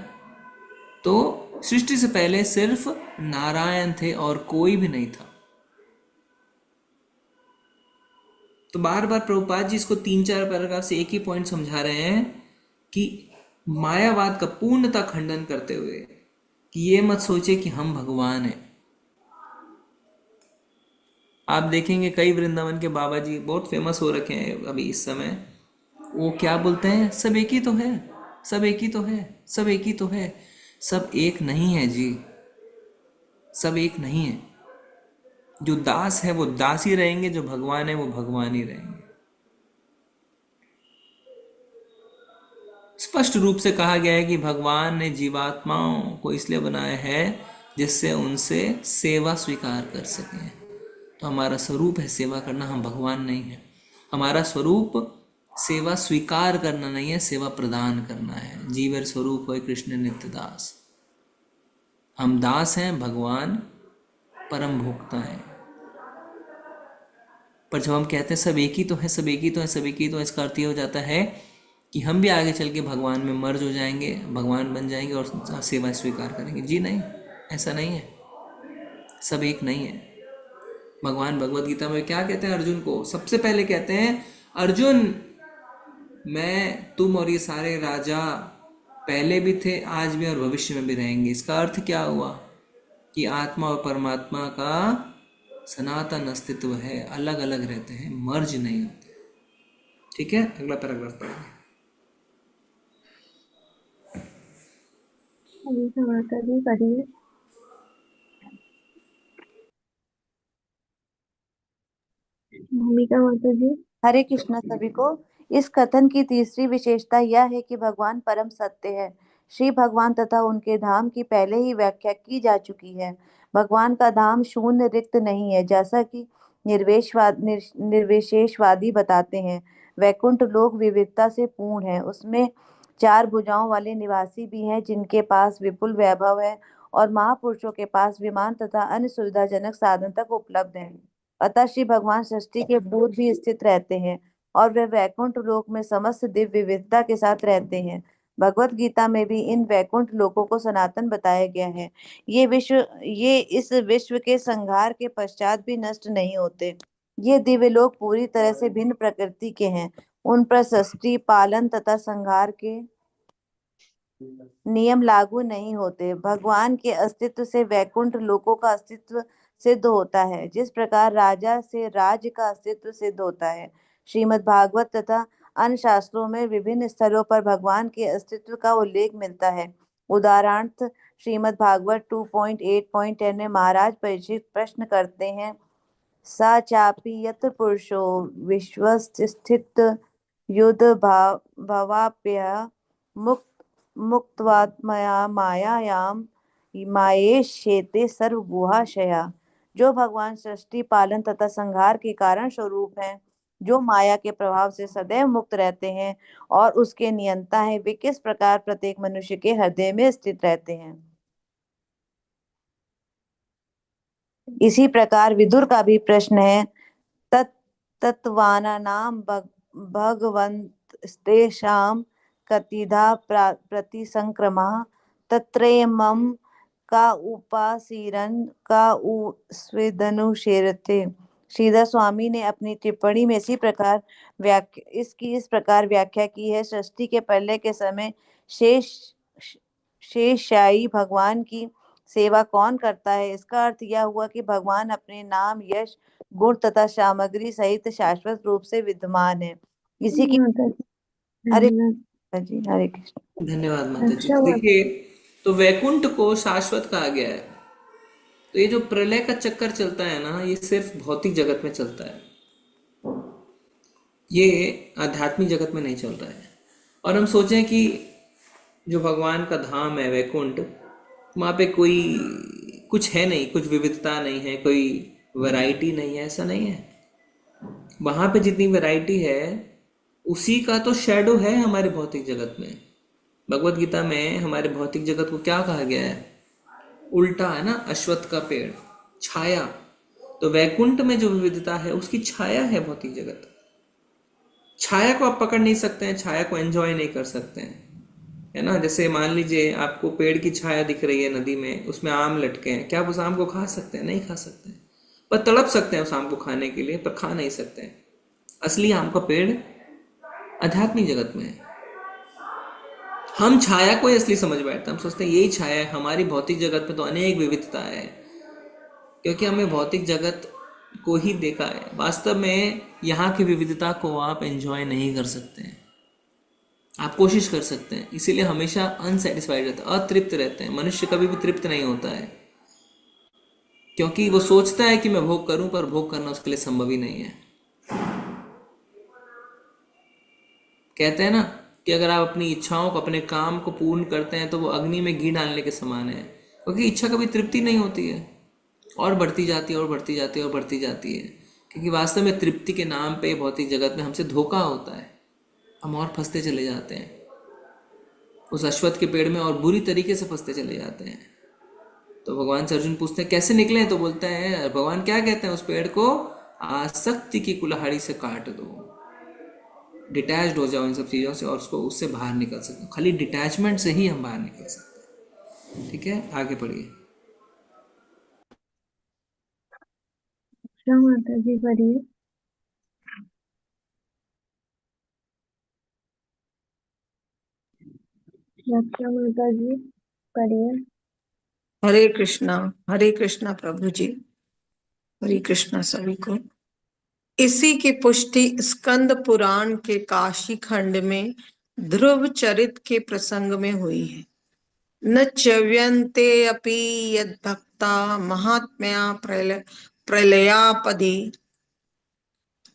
तो सृष्टि से पहले सिर्फ नारायण थे और कोई भी नहीं था। तो बार बार प्रभुपाद जी इसको 3-4 पैराग्राफ से एक ही पॉइंट समझा रहे हैं कि मायावाद का पूर्णतः खंडन करते हुए कि ये मत सोचे कि हम भगवान हैं। आप देखेंगे कई वृंदावन के बाबा जी बहुत फेमस हो रखे हैं अभी इस समय। वो क्या बोलते हैं? सब एक ही तो है, सब एक ही तो है, सब एक ही तो है। सब एक नहीं है जी, सब एक नहीं है। जो दास है वो दास ही रहेंगे, जो भगवान है वो भगवान ही रहेंगे। स्पष्ट रूप से कहा गया है कि भगवान ने जीवात्माओं को इसलिए बनाया है जिससे उनसे सेवा स्वीकार कर सकें। तो हमारा स्वरूप है सेवा करना, हम भगवान नहीं है। हमारा स्वरूप सेवा स्वीकार करना नहीं है, सेवा प्रदान करना है। जीवर स्वरूप हो कृष्ण नित्य दास। हम दास हैं, भगवान परम भोक्ता है। पर जब हम कहते हैं सब एक ही तो है, सब एक ही तो है, सब एक ही तो है, इसका अर्थ ये हो जाता है कि हम भी आगे चल के भगवान में मर्ज हो जाएंगे, भगवान बन जाएंगे और सेवा स्वीकार करेंगे। जी नहीं, ऐसा नहीं है। सब एक नहीं है। भगवान भगवत गीता में क्या कहते हैं अर्जुन को? सबसे पहले कहते हैं, अर्जुन मैं, तुम और ये सारे राजा पहले भी थे, आज भी और भविष्य में भी रहेंगे। इसका अर्थ क्या हुआ? कि आत्मा और परमात्मा का सनातन अस्तित्व है, अलग अलग रहते हैं, मर्ज नहीं होते। ठीक है, अगला पैराग्राफ पढ़ेंगे। माता जी पढ़िए। भूमिका माता जी। हरे कृष्णा सभी को। इस कथन की तीसरी विशेषता यह है कि भगवान परम सत्य है। श्री भगवान तथा उनके धाम की पहले ही व्याख्या की जा चुकी है। भगवान का धाम शून्य रिक्त नहीं है, जैसा कि निर्विशेषवादी बताते हैं। वैकुंठ लोक विविधता से पूर्ण है। उसमें 4 भुजाओं वाले निवासी भी हैं, जिनके पास विपुल वैभव है, और महापुरुषों के पास विमान तथा अन्य सुविधाजनक साधन तक उपलब्ध है। अतः श्री भगवान सृष्टि के पूर्व भी स्थित रहते हैं और वे वैकुंठ लोक में समस्त दिव्य विविधता के साथ रहते हैं। भगवत गीता में भी इन वैकुंठ लोकों को सनातन बताया गया है। ये इस विश्व के संहार के पश्चात भी नष्ट नहीं होते। ये दिव्य लोक पूरी तरह से भिन्न प्रकृति के हैं। उन पर सृष्टि, पालन तथा संहार के नियम लागू नहीं होते। भगवान के अस्तित्व से वैकुंठ लोकों का अस्तित्व सिद्ध होता है, जिस प्रकार राजा से राज्य का अस्तित्व सिद्ध होता है। श्रीमद् भागवत तथा अन्य शास्त्रों में विभिन्न स्थलों पर भगवान के अस्तित्व का उल्लेख मिलता है। उदाहरणार्थ श्रीमद् भागवत 2.8.10 में महाराज परीक्षित प्रश्न करते हैं, सा चापि यत् पुरुषो विश्वस्थित युद्ध भवाप्य मुक्त्वात्मया मायायाम मायेष्येते सर्वगुहाशया। जो भगवान सृष्टि, पालन तथा संहार के कारण स्वरूप हैं, जो माया के प्रभाव से सदैव मुक्त रहते हैं और उसके नियंता हैं, वे किस प्रकार प्रत्येक मनुष्य के हृदय में स्थित रहते हैं। इसी प्रकार विदुर का भी प्रश्न है, तत्वानां भगवन्तेषां कतिधा प्रतिसंक्रमः तत्रैमं का उपासीरन का स्वेदनुशेरते। श्रीधर स्वामी ने अपनी टिप्पणी में इस प्रकार व्याख्या की है। सृष्टि के प्रलय के समय शेषशायी भगवान की सेवा कौन करता है? इसका अर्थ यह हुआ कि भगवान अपने नाम, यश, गुण तथा सामग्री सहित शाश्वत रूप से विद्यमान है। इसी की माता जी हरे धन्यवाद। जी, हरे कृष्ण। धन्यवाद माता जी। अच्छा माता देखिए, तो वैकुंठ को शाश्वत कहा गया है। तो ये जो प्रलय का चक्कर चलता है ना, ये सिर्फ भौतिक जगत में चलता है, ये आध्यात्मिक जगत में नहीं चल रहा है। और हम सोचें कि जो भगवान का धाम है वैकुंठ, वहाँ पे कोई कुछ है नहीं, कुछ विविधता नहीं है, कोई वैरायटी नहीं है, ऐसा नहीं है। वहाँ पे जितनी वैरायटी है उसी का तो शैडो है हमारे भौतिक जगत में। भगवत गीता में हमारे भौतिक जगत को क्या कहा गया है? उल्टा है ना, अश्वत्थ का पेड़, छाया। तो वैकुंठ में जो विविधता है उसकी छाया है भौतिक जगत। छाया को आप पकड़ नहीं सकते हैं, छाया को एंजॉय नहीं कर सकते हैं, है ना। जैसे मान लीजिए आपको पेड़ की छाया दिख रही है नदी में, उसमें आम लटके हैं, क्या आप उस आम को खा सकते हैं? नहीं खा सकते हैं। पर तड़प सकते हैं उस आम को खाने के लिए, पर खा नहीं सकते हैं। असली आम का पेड़ आध्यात्मिक जगत में है। हम छाया को ही असली समझ बैठते हैं, हम सोचते हैं यही छाया है। हमारी भौतिक जगत में तो अनेक विविधता है, क्योंकि हमने भौतिक जगत को ही देखा है। वास्तव में यहाँ की विविधता को आप एंजॉय नहीं कर सकते हैं। आप कोशिश कर सकते हैं, इसीलिए हमेशा अनसेटिस्फाइड रहते हैं, अतृप्त रहते हैं। मनुष्य कभी भी तृप्त नहीं होता है, क्योंकि वो सोचता है कि मैं भोग करूं, पर भोग करना उसके लिए संभव ही नहीं है। कहते हैं ना कि अगर आप अपनी इच्छाओं को, अपने काम को पूर्ण करते हैं तो वो अग्नि में घी डालने के समान है, क्योंकि इच्छा कभी तृप्ति नहीं होती है, और बढ़ती जाती है और बढ़ती जाती है और बढ़ती जाती है। क्योंकि वास्तव में तृप्ति के नाम पे भौतिक जगत में हमसे धोखा होता है, हम और फंसते चले जाते हैं उस अश्वत्थ के पेड़ में, और बुरी तरीके से फंसते चले जाते हैं। तो भगवान से अर्जुन पूछते हैं कैसे निकले, तो बोलते हैं, भगवान क्या कहते हैं उस पेड़ को? आसक्ति की कुल्हाड़ी से काट दो, डिटैच्ड हो जाओ इन सब चीज़ों से, और उसको उससे बाहर निकल सकते हो। खाली डिटैचमेंट से ही हम बाहर निकल सकते हैं। ठीक है, आगे पढ़िए। अच्छा माता जी पढ़िए। अच्छा माता जी पढ़िए। हरे कृष्णा प्रभु जी, हरे कृष्णा सभी को। इसी की पुष्टि स्कंद पुराण के काशी खंड में ध्रुव चरित के प्रसंग में हुई है। न च्यव्यन्ते अपि यद्भक्ता महात्म्या प्रलयापदि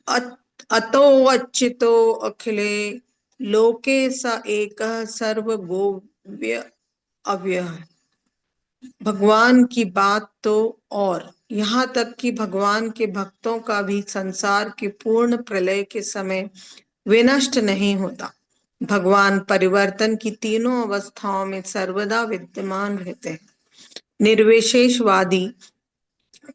अतो अच्युतो अखिले लोके स एकः सर्वगोप्य अव्यय। भगवान की बात तो, और यहाँ तक कि भगवान के भक्तों का भी संसार के पूर्ण प्रलय के समय विनष्ट नहीं होता। भगवान परिवर्तन की तीनों अवस्थाओं में सर्वदा विद्यमान रहते हैं। निर्विशेषवादी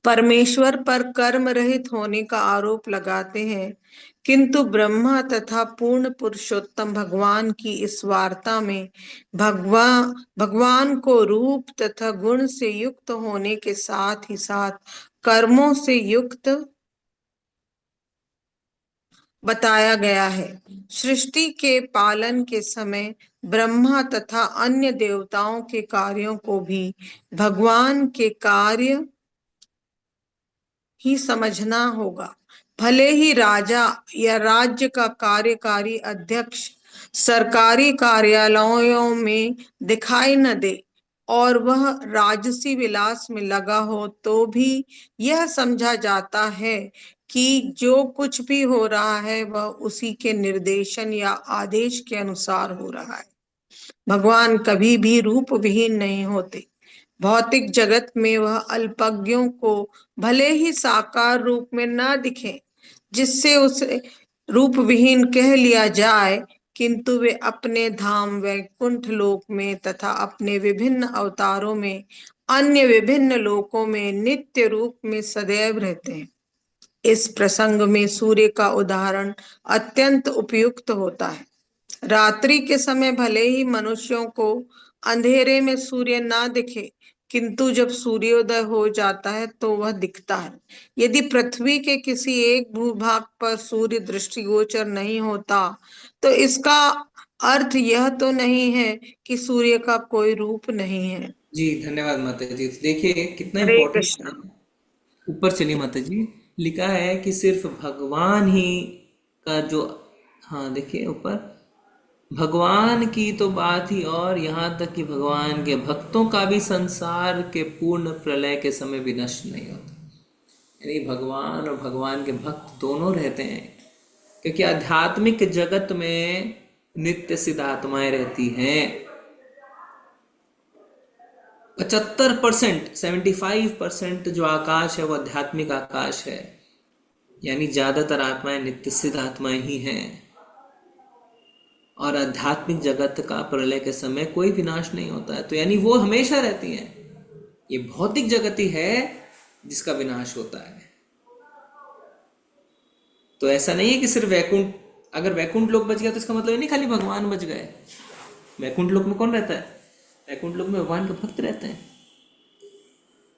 परमेश्वर पर कर्म रहित होने का आरोप लगाते हैं, किंतु ब्रह्मा तथा पूर्ण पुरुषोत्तम भगवान की इस वार्ता में भगवान को रूप तथा गुण से युक्त होने के साथ ही साथ कर्मों से युक्त बताया गया है। सृष्टि के पालन के समय ब्रह्मा तथा अन्य देवताओं के कार्यों को भी भगवान के कार्य ही समझना होगा। भले ही राजा या राज्य का कार्यकारी अध्यक्ष सरकारी कार्यालयों में दिखाई न दे और वह राजसी विलास में लगा हो, तो भी यह समझा जाता है कि जो कुछ भी हो रहा है वह उसी के निर्देशन या आदेश के अनुसार हो रहा है। भगवान कभी भी रूप विहीन नहीं होते। भौतिक जगत में वह अल्पज्ञों को भले ही साकार रूप में न दिखे, जिससे उसे रूप विहीन कह लिया जाए, किंतु वे अपने धाम वैकुंठ लोक में तथा अपने विभिन्न अवतारों में अन्य विभिन्न लोकों में नित्य रूप में सदैव रहते हैं। इस प्रसंग में सूर्य का उदाहरण अत्यंत उपयुक्त होता है। रात्रि के समय भले ही मनुष्यों को अंधेरे में सूर्य ना दिखे, किंतु जब सूर्योदय हो जाता है तो वह दिखता है। यदि पृथ्वी के किसी एक भूभाग पर सूर्य दृष्टिगोचर नहीं होता, तो इसका अर्थ यह तो नहीं है कि सूर्य का कोई रूप नहीं है। जी धन्यवाद माता जी। तो देखिए कितना हरे इम्पोर्टेंट कृष्णा। है। ऊपर चलिए माता जी, लिखा है कि सिर्फ भगवान ही का जो, हाँ देखिए ऊपर, भगवान की तो बात ही, और यहाँ तक कि भगवान के भक्तों का भी संसार के पूर्ण प्रलय के समय भी नष्ट नहीं होता। यानी भगवान और भगवान के भक्त दोनों रहते हैं, क्योंकि आध्यात्मिक जगत में नित्य सिद्ध आत्माएं रहती हैं। 75%, 75% जो आकाश है वो आध्यात्मिक आकाश है, यानी ज्यादातर आत्माएं नित्य सिद्ध आत्माएं ही हैं। और आध्यात्मिक जगत का प्रलय के समय कोई विनाश नहीं होता है, तो यानी वो हमेशा रहती हैं। ये भौतिक जगत ही है जिसका विनाश होता है। तो ऐसा नहीं है कि सिर्फ वैकुंठ, अगर वैकुंठ लोक बच गया तो इसका मतलब ये नहीं खाली भगवान बच गए। वैकुंठ लोक में कौन रहता है? वैकुंठ लोक में भगवान के भक्त रहते हैं,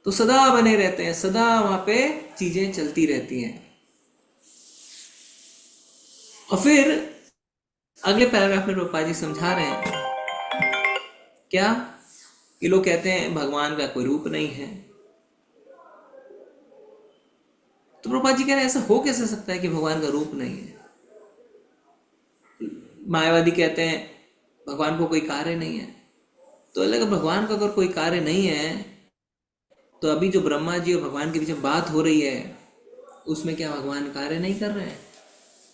तो सदा बने रहते हैं, सदा वहां पे चीजें चलती रहती हैं। और फिर अगले पैराग्राफ में रूपा जी समझा रहे हैं क्या, ये लोग कहते हैं भगवान का कोई रूप नहीं है। तो रूपा जी कह रहे हैं ऐसा हो कैसे सकता है कि भगवान का रूप नहीं है। मायावादी कहते हैं भगवान को कोई कार्य नहीं है। तो अलग, भगवान का अगर कोई कार्य नहीं है तो अभी जो ब्रह्मा जी और भगवान के बीच में बात हो रही है उसमें क्या भगवान कार्य नहीं कर रहे हैं?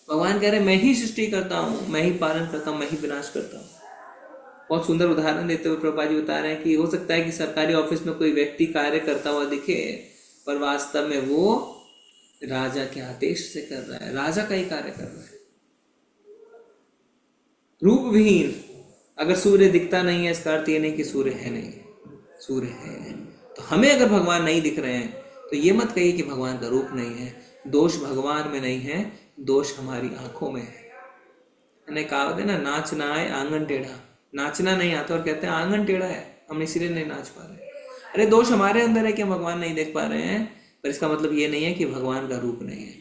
भगवान कह रहे हैं मैं ही सृष्टि करता हूँ, मैं ही पालन करता हूँ, मैं ही विनाश करता हूँ। बहुत सुंदर उदाहरण देते हुए प्रभुपाद जी बता रहे हैं कि हो सकता है कि सरकारी ऑफिस में कोई व्यक्ति कार्य करता हुआ दिखे, पर वास्तव में वो राजा के आदेश से कर रहा है, राजा का ही कार्य कर रहा है। रूप विहीन, अगर सूर्य दिखता नहीं है इसका अर्थ ये नहीं कि सूर्य है नहीं, सूर्य है। तो हमें अगर भगवान नहीं दिख रहे हैं तो ये मत कहिए कि भगवान का रूप नहीं है। दोष भगवान में नहीं है, दोष हमारी आंखों में है। मैंने कहा है ना, नाच ना आए आंगन टेढ़ा। नाचना नहीं आता और कहते हैं आंगन टेढ़ा है, हम इसीलिए नहीं नाच पा रहे। अरे दोष हमारे अंदर है कि हम भगवान नहीं देख पा रहे हैं, पर इसका मतलब ये नहीं है कि भगवान का रूप नहीं है।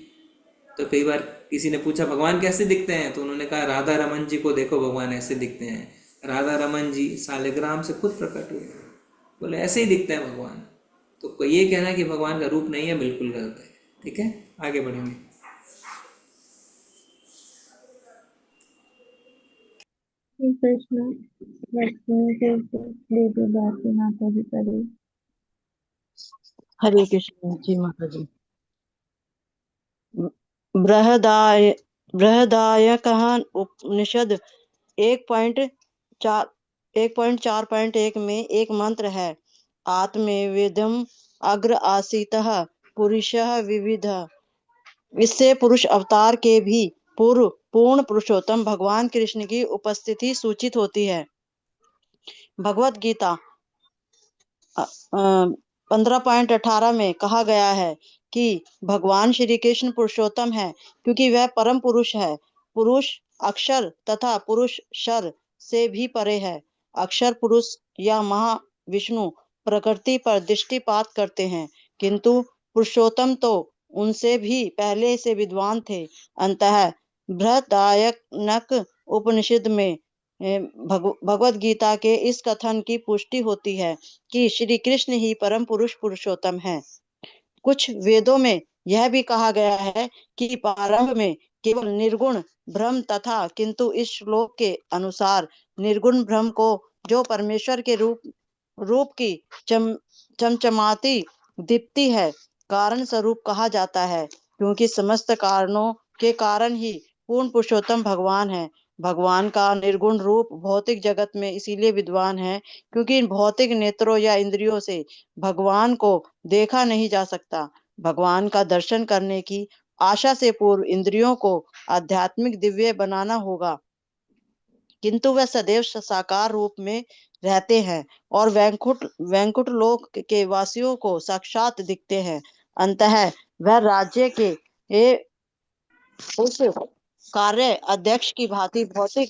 तो कई बार किसी ने पूछा भगवान कैसे दिखते हैं, तो उन्होंने कहा राधा रमन जी को देखो, भगवान ऐसे दिखते हैं। राधा रमन जी सालिग्राम से खुद प्रकट हुए, बोले ऐसे ही दिखते हैं भगवान। तो ये कहना कि भगवान का रूप नहीं है बिल्कुल गलत है। ठीक है, आगे बढ़ेंगे। कृष्ण लक्ष्मी के देवी बात माता जी करे। हरे कृष्ण जी माता जी। बृहदाय बृहदायकः उपनिषद 1.4.1 में एक मंत्र है, आत्मवेदम अग्र आसीतः पुरुषः विविध। इससे पुरुष अवतार के भी पूर्व पूर्ण पुरुषोत्तम भगवान कृष्ण की उपस्थिति सूचित होती है। भगवत गीता 15.18 में कहा गया है कि भगवान श्री कृष्ण पुरुषोत्तम है, क्योंकि वह परम पुरुष है। पुरुष अक्षर तथा पुरुष शर से भी परे है। अक्षर पुरुष या महाविष्णु प्रकृति पर दृष्टिपात करते हैं, किंतु पुरुषोत्तम तो उनसे भी पहले से विद्वान थे। अंतः बृहदारण्यक उपनिषद में भगवत गीता के इस कथन की पुष्टि होती है कि श्री कृष्ण ही परम पुरुष पुरुषोत्तम है। कुछ वेदों में यह भी कहा गया है कि प्रारंभ में केवल निर्गुण ब्रह्म तथा, किंतु इस श्लोक के अनुसार निर्गुण ब्रह्म को जो परमेश्वर के रूप की चमचमाती दीप्ति है, कारण स्वरूप कहा जाता है, क्योंकि समस्त कारणों के कारण ही पूर्ण पुरुषोत्तम भगवान है। भगवान का निर्गुण रूप भौतिक जगत में इसीलिए विद्वान है क्योंकि इन भौतिक नेत्रों या इंद्रियों से भगवान को देखा नहीं जा सकता। भगवान का दर्शन करने की आशा से पूर्व इंद्रियों को आध्यात्मिक दिव्य बनाना होगा, किंतु वह सदैव साकार रूप में रहते हैं और वैकुंठ लोक के वासियों को साक्षात दिखते हैं। अंततः वह राज्य के उस कार्य अध्यक्ष की भांति भौतिक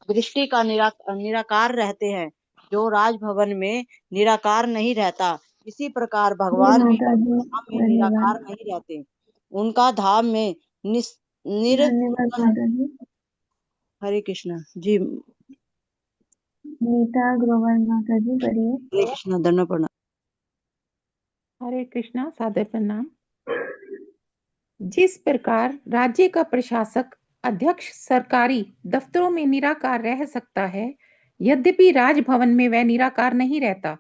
दृष्टि का निराकार रहते हैं, जो राजभवन में निराकार नहीं रहता। इसी प्रकार जी भगवान भी माता जी, धाम में धन्यवाद। निराकार नहीं रहते, उनका धाम में धन्यवाद माता जी। हरे कृष्ण जी। नीता अग्रवाल माता जी बढ़िए। हरे कृष्णा, दंडवत प्रणाम। हरे कृष्णा, सादर प्रणाम। जिस प्रकार राज्य का प्रशासक अध्यक्ष सरकारी दफ्तरों में निराकार रह सकता है, यद्यपि राजभवन में वह निराकार नहीं रहता,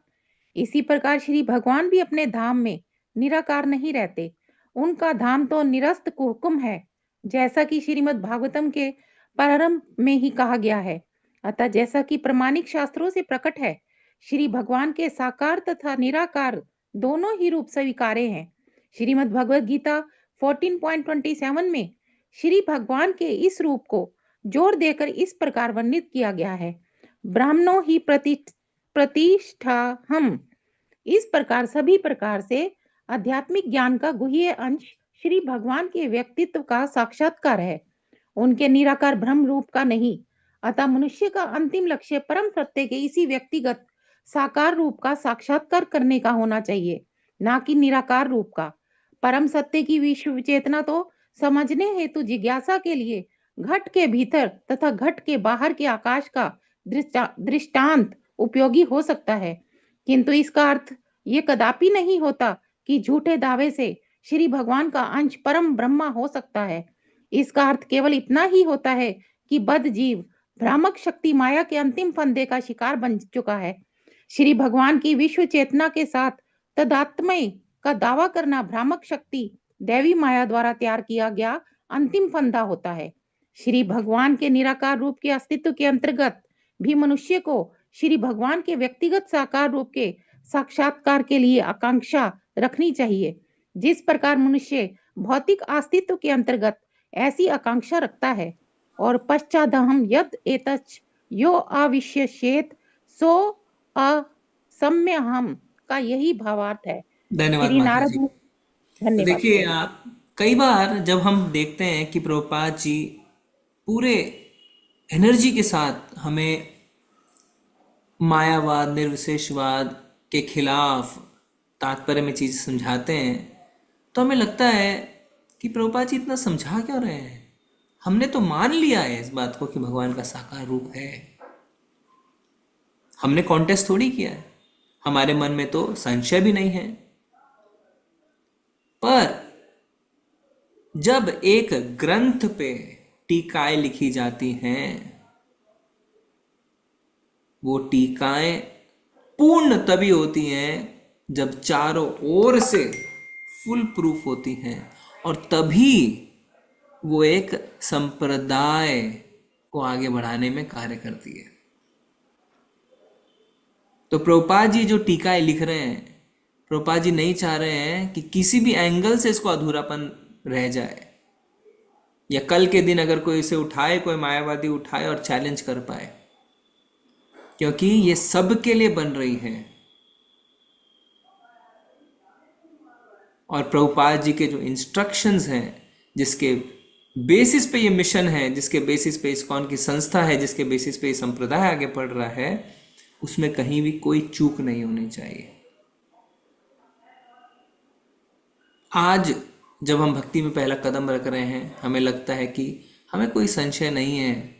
इसी प्रकार श्री भगवान भी अपने धाम में निराकार नहीं रहते। उनका धाम तो निरस्त हुक्म है, जैसा कि श्रीमद् भागवतम के प्रारंभ में ही कहा गया है। अतः जैसा कि प्रमाणिक शास्त्रों से प्रकट है, श्री भगवान के साकार तथा निराकार दोनों ही रूप स्वीकार्य हैं। श्रीमद् भगवद गीता 14.27 में श्री भगवान के इस रूप को जोर देकर इस प्रकार वर्णित किया गया है, ब्राह्मणों ही प्रतिष्ठा हम। इस प्रकार सभी प्रकार से आध्यात्मिक ज्ञान का गुह्य अंश श्री भगवान के व्यक्तित्व का साक्षात्कार है, उनके निराकार ब्रह्म रूप का नहीं। अतः मनुष्य का अंतिम लक्ष्य परम सत्य के इसी व्यक्तिगत साकार रूप का साक्षात्कार करने का होना चाहिए, ना कि निराकार रूप का। परम सत्य की विश्व चेतना तो समझने हेतु जिज्ञासा के लिए घट के भीतर तथा घट के बाहर के आकाश का दृष्टांत उपयोगी हो सकता है, किंतु इसका अर्थ ये कदापि नहीं होता कि झूठे दावे से श्री भगवान का अंश परम ब्रह्मा हो सकता है। इसका अर्थ केवल इतना ही होता है कि बद्ध जीव भ्रामक शक्ति माया के अंतिम फंदे का शिकार बन चुका है। श्री भगवान की विश्व चेतना के साथ तदात्मय का दावा करना भ्रामक शक्ति दैवी माया द्वारा तैयार किया गया अंतिम फंदा होता है। श्री भगवान के निराकार रूप के अस्तित्व के अंतर्गत भी मनुष्य को श्री भगवान के व्यक्तिगत साकार रूप के साक्षात्कार के लिए आकांक्षा रखनी चाहिए। जिस प्रकार मनुष्य भौतिक अस्तित्व के अंतर्गत ऐसी आकांक्षा रखता है और पश्चादहम यद एतच्च यो अविश्येत सो असम्यहम का यही भावार्थ है। धन्यवाद श्री माता नारद जी। मुनि- तो धन्यवाद। देखिए आप, कई बार जब हम देखते हैं कि प्रभुपाद जी पूरे एनर्जी के साथ हमें मायावाद, निर्विशेषवाद के खिलाफ तात्पर्य में चीज़ समझाते हैं, तो हमें लगता है कि प्रभुपाद जी इतना समझा क्यों रहे हैं। हमने तो मान लिया है इस बात को कि भगवान का साकार रूप है, हमने कॉन्टेस्ट थोड़ी किया है, हमारे मन में तो संशय भी नहीं है। पर जब एक ग्रंथ पे टीकाएं लिखी जाती हैं, वो टीकाएं पूर्ण तभी होती हैं जब चारों ओर से फुल प्रूफ होती हैं, और तभी वो एक संप्रदाय को आगे बढ़ाने में कार्य करती है। तो प्रभुपाद जी जो टीकाएं लिख रहे हैं, प्रभुपाद जी नहीं चाह रहे हैं कि किसी भी एंगल से इसको अधूरापन रह जाए, या कल के दिन अगर कोई इसे उठाए, कोई मायावादी उठाए और चैलेंज कर पाए, क्योंकि ये सब के लिए बन रही है। और प्रभुपाद जी के जो इंस्ट्रक्शंस हैं, जिसके बेसिस पे ये मिशन है, जिसके बेसिस पे इस्कॉन की संस्था है, जिसके बेसिस पे ये संप्रदाय आगे बढ़ रहा है, उसमें कहीं भी कोई चूक नहीं होनी चाहिए। आज जब हम भक्ति में पहला कदम रख रहे हैं, हमें लगता है कि हमें कोई संशय नहीं है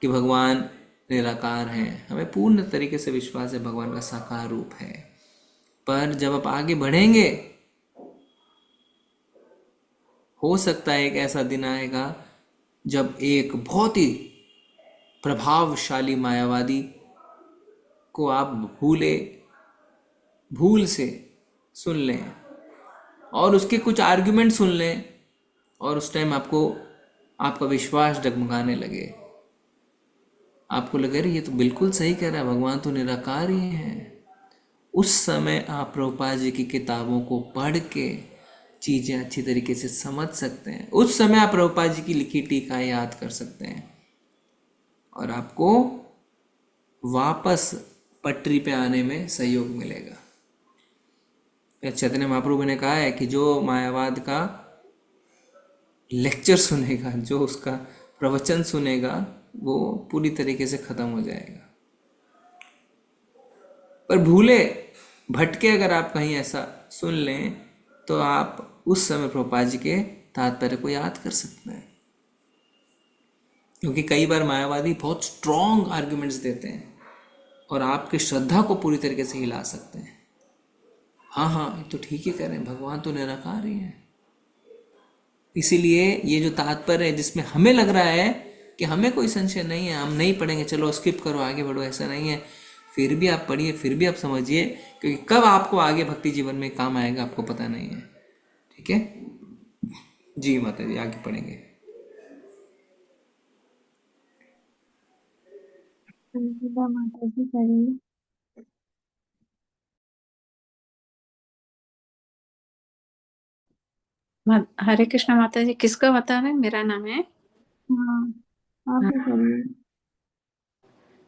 कि भगवान निराकार हैं, हमें पूर्ण तरीके से विश्वास है भगवान का साकार रूप है। पर जब आप आगे बढ़ेंगे, हो सकता है एक ऐसा दिन आएगा जब एक बहुत ही प्रभावशाली मायावादी को आप भूल से सुन लें और उसके कुछ आर्गुमेंट सुन लें, और उस टाइम आपको आपका विश्वास डगमगाने लगे, आपको लगे अरे ये तो बिल्कुल सही कह रहा है, भगवान तो निराकार ही है। उस समय आप प्रभुपाद जी की किताबों को पढ़ के चीज़ें अच्छी तरीके से समझ सकते हैं। उस समय आप प्रभुपाद जी की लिखी टीका याद कर सकते हैं, और आपको वापस पटरी पे आने में सहयोग मिलेगा। चैतन्य महाप्रभु ने कहा है कि जो मायावाद का लेक्चर सुनेगा, जो उसका प्रवचन सुनेगा, वो पूरी तरीके से खत्म हो जाएगा। पर भूले भटके अगर आप कहीं ऐसा सुन लें, तो आप उस समय प्रभुपाद जी के तात्पर्य को याद कर सकते हैं। क्योंकि कई बार मायावादी बहुत स्ट्रॉन्ग आर्ग्यूमेंट्स देते हैं, और आपकी श्रद्धा को पूरी तरीके से हिला सकते हैं। हाँ हाँ, ये तो ठीक ही कह रहे हैं, भगवान तो निराकार ही है। इसीलिए ये जो तात्पर्य है जिसमें हमें लग रहा है कि हमें कोई संशय नहीं है, हम नहीं पढ़ेंगे, चलो स्किप करो, आगे बढ़ो, ऐसा नहीं है। फिर भी आप पढ़िए, फिर भी आप समझिए, क्योंकि कब आपको आगे भक्ति जीवन में काम आएगा आपको पता नहीं है। ठीक है जी माता जी, आगे पढ़ेंगे। माता जी करिए। हरे कृष्णा माता जी, किसका बता रहे हैं? मेरा नाम है। हाँ, आप ही करिए।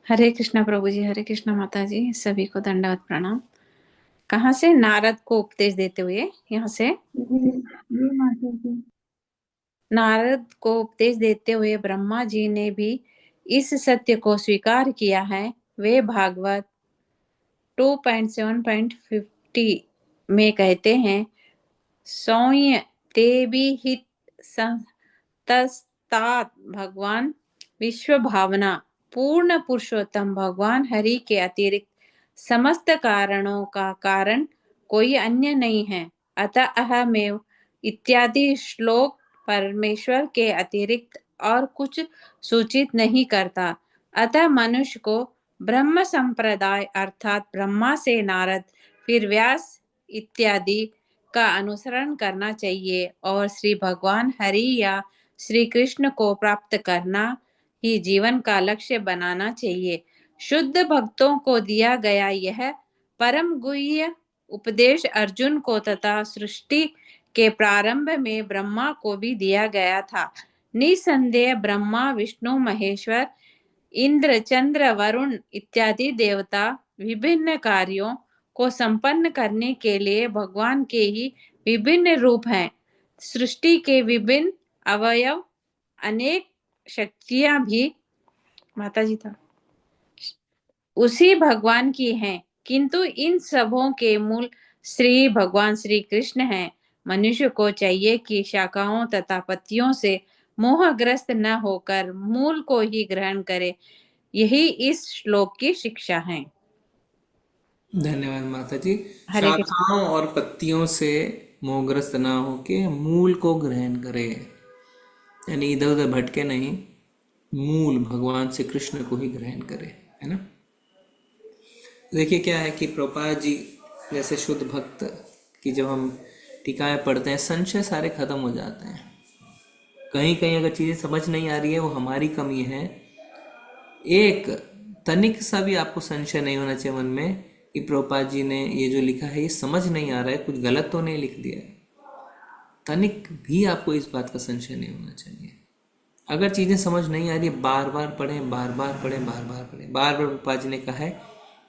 हरे कृष्णा प्रभु जी, हरे कृष्णा माता जी, सभी को दंडवत प्रणाम। कहाँ से? नारद को उपदेश देते हुए यहाँ से। जी माता जी। नारद को उपदेश देते हुए ब्रह्मा जी ने भी इस सत्य को स्वीकार किया है। वे भागवत 2.7.50 में कहते हैं, सौम्य तेबी हित तस्तात भगवान विश्व भावना पूर्ण पुरुषोत्तम भगवान हरि के अतिरिक्त समस्त कारणों का कारण कोई अन्य नहीं है। अतः अहमेव इत्यादि श्लोक परमेश्वर के अतिरिक्त और कुछ सूचित नहीं करता। अतः मनुष्य को ब्रह्म संप्रदाय अर्थात ब्रह्मा से नारद, फिर व्यास इत्यादि का अनुसरण करना चाहिए और श्री भगवान हरि या श्री कृष्ण को प्राप्त करना ही जीवन का लक्ष्य बनाना चाहिए। शुद्ध भक्तों को दिया गया यह परम गुह्य उपदेश अर्जुन को तथा सृष्टि के प्रारंभ में ब्रह्मा को भी दिया गया था। निसंदेह ब्रह्मा, विष्णु, महेश्वर, इंद्र, चंद्र, वरुण इत्यादि देवता विभिन्न कार्यों को संपन्न करने के लिए भगवान के ही विभिन्न रूप हैं। सृष्टि के विभिन्न अवयव, अनेक शक्तियां भी माता जी था उसी भगवान की हैं, किंतु इन सबों के मूल श्री भगवान श्री कृष्ण हैं। मनुष्य को चाहिए कि शाखाओं तथा पत्तियों से मोहग्रस्त न होकर मूल को ही ग्रहण करे। यही इस श्लोक की शिक्षा है। धन्यवाद माता जी। हरे कृष्ण। शाखाओं और पत्तियों से मोहग्रस्त ना होके मूल को ग्रहण करे, यानी इधर उधर भटके नहीं, मूल भगवान से कृष्ण को ही ग्रहण करे, है ना। देखिए क्या है कि प्रभुपाद जी जैसे शुद्ध भक्त की जब हम टीकाएं पढ़ते हैं, संशय सारे खत्म हो जाते हैं। कहीं कहीं अगर चीज़ें समझ नहीं आ रही है, वो हमारी कमी है। एक तनिक सा भी आपको संशय नहीं होना चाहिए मन में कि प्रभुपाद जी ने ये जो लिखा है ये समझ नहीं आ रहा है, कुछ गलत तो नहीं लिख दिया है। तनिक भी आपको इस बात का संशय नहीं होना चाहिए। अगर चीज़ें समझ नहीं आ रही है, बार बार पढ़ें, बार बार पढ़ें, बार बार पढ़ें। बार बार प्रभुपाद जी ने कहा है,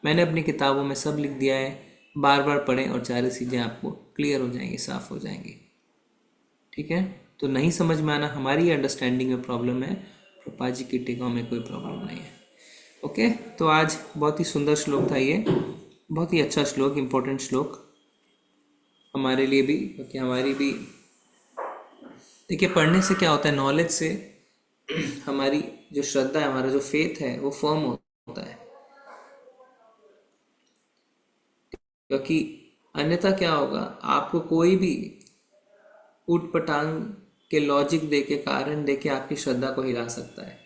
मैंने अपनी किताबों में सब लिख दिया है, बार बार पढ़ें और सारी चीज़ें आपको क्लियर हो जाएंगी, साफ हो जाएंगी। ठीक है, तो नहीं समझ में आना हमारी अंडरस्टैंडिंग में प्रॉब्लम है, प्रभुपाद जी की टीकाओं में कोई प्रॉब्लम नहीं है। ओके, तो आज बहुत ही सुंदर श्लोक था ये, बहुत ही अच्छा श्लोक, इम्पोर्टेंट श्लोक हमारे लिए भी, क्योंकि हमारी भी देखिए पढ़ने से क्या होता है, नॉलेज से हमारी जो श्रद्धा है, हमारा जो फेथ है वो फर्म होता है। क्योंकि अन्यथा क्या होगा, आपको कोई भी उठ पटांग के लॉजिक दे के, कारण दे के आपकी श्रद्धा को हिला सकता है।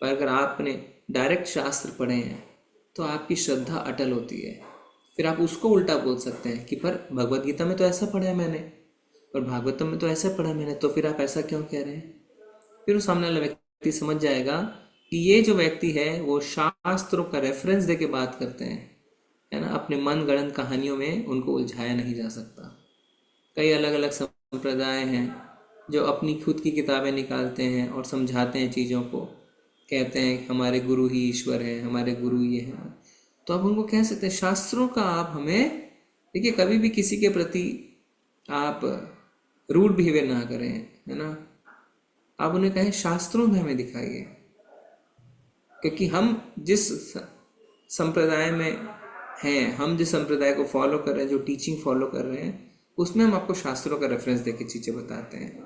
पर अगर आपने डायरेक्ट शास्त्र पढ़े हैं तो आपकी श्रद्धा अटल होती है। फिर आप उसको उल्टा बोल सकते हैं कि पर भगवत गीता में तो ऐसा पढ़ा है मैंने, पर भागवतम में तो ऐसा पढ़ा मैंने, तो फिर आप ऐसा क्यों कह रहे हैं। फिर उस सामने वाला व्यक्ति समझ जाएगा कि ये जो व्यक्ति है वो शास्त्रों का रेफरेंस दे के बात करते हैं, है ना। अपने मन गढ़ंत कहानियों में उनको उलझाया नहीं जा सकता। कई अलग अलग संप्रदाय हैं जो अपनी खुद की किताबें निकालते हैं और समझाते हैं चीज़ों को, कहते हैं हमारे गुरु ही ईश्वर है, हमारे गुरु ये हैं। तो आप उनको कह सकते हैं शास्त्रों का आप हमें, देखिए कभी भी किसी के प्रति आप रूड बिहेवियर ना करें, है ना। आप उन्हें कहें शास्त्रों में हमें दिखाइए, क्योंकि हम जिस संप्रदाय में हैं, हम जिस संप्रदाय को फॉलो कर रहे हैं, जो टीचिंग फॉलो कर रहे हैं, उसमें हम आपको शास्त्रों का रेफरेंस देके चीज़ें बताते हैं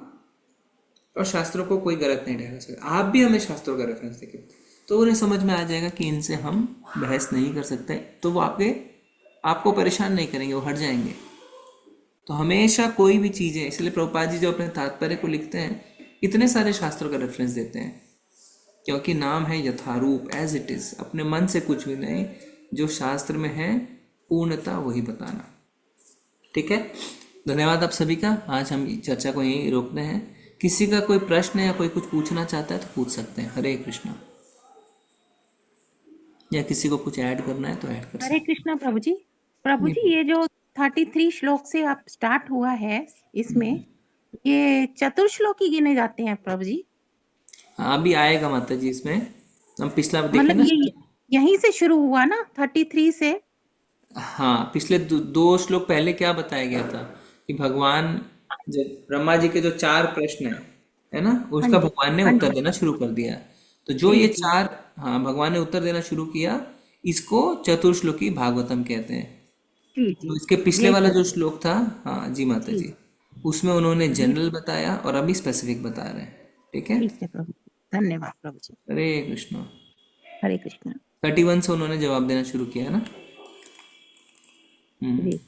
और शास्त्रों को कोई गलत नहीं ठहरा सकता। आप भी हमें शास्त्रों का रेफरेंस देके, तो उन्हें समझ में आ जाएगा कि इनसे हम बहस नहीं कर सकते, तो वो आपको परेशान नहीं करेंगे, वो हट जाएंगे। तो हमेशा कोई भी चीज़ें, इसलिए प्रभुपाद जी जो अपने तात्पर्य को लिखते हैं इतने सारे शास्त्रों का रेफरेंस देते हैं, क्योंकि नाम है यथारूप, एज इट इज, अपने मन से कुछ भी नहीं, जो शास्त्र में है पूर्णता वही बताना। ठीक है, धन्यवाद आप सभी का। आज हम चर्चा को यहीं रोकते हैं। किसी का कोई प्रश्न या कोई कुछ पूछना चाहता है तो पूछ सकते हैं। हरे कृष्णा। या किसी को कुछ ऐड करना है तो ऐड कर हरे सकते कृष्णा प्रभु जी। प्रभु हैं। जी, ये जो 33 श्लोक से आप स्टार्ट हुआ है, इसमें ये चतुर्श्लोकी गिने जाते हैं प्रभु जी? हाँ, अभी आएगा माता जी, इसमें हम पिछला देखे मतलब ना। ये यहीं से शुरू हुआ ना 33 से? हाँ, पिछले दो श्लोक पहले क्या बताया गया था कि भगवान, जब ब्रह्मा जी के जो 4 प्रश्न है ना, हाँ उसका जी, भगवान ने हाँ उत्तर जी, देना शुरू कर दिया। तो जो जी ये जी 4, हाँ, भगवान ने उत्तर देना शुरू किया, इसको चतुर्श्लोकी भागवतम कहते हैं। जी तो जी। इसके पिछले ये वाला जो श्लोक था, हाँ जी माता जी जी, उसमें उन्होंने जी, जनरल बताया और अभी स्पेसिफिक बता रहे हैं। ठीक है, ठीक है प्रभु जी। धन्यवाद प्रभु जी। हरे कृष्णा। हरे कृष्णा। 31 से उन्होंने जवाब देना शुरू किया है ना। जी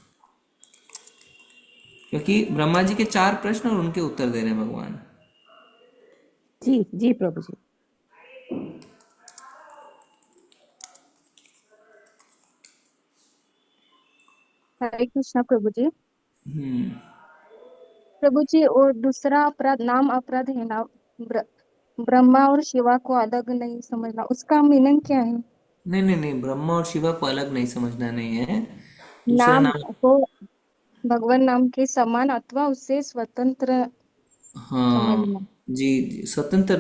क्योंकि ब्रह्मा जी के 4 प्रश्न और उनके उत्तर दे रहे हैं भगवान। जी जी प्रभु जी। हरे कृष्णा प्रभु जी। हम्म प्रभु जी, और दूसरा अपराध, नाम अपराध है ना, ब्रह्मा और शिवा को अलग नहीं समझना, उसका मीनिंग क्या है? नहीं नहीं नहीं, ब्रह्मा और शिवा को अलग नहीं समझना नहीं है। दूसरा नाम नाम, को भगवान नाम के समान अथवा उससे स्वतंत्र हाँ समझना। जी जी, स्वतंत्र,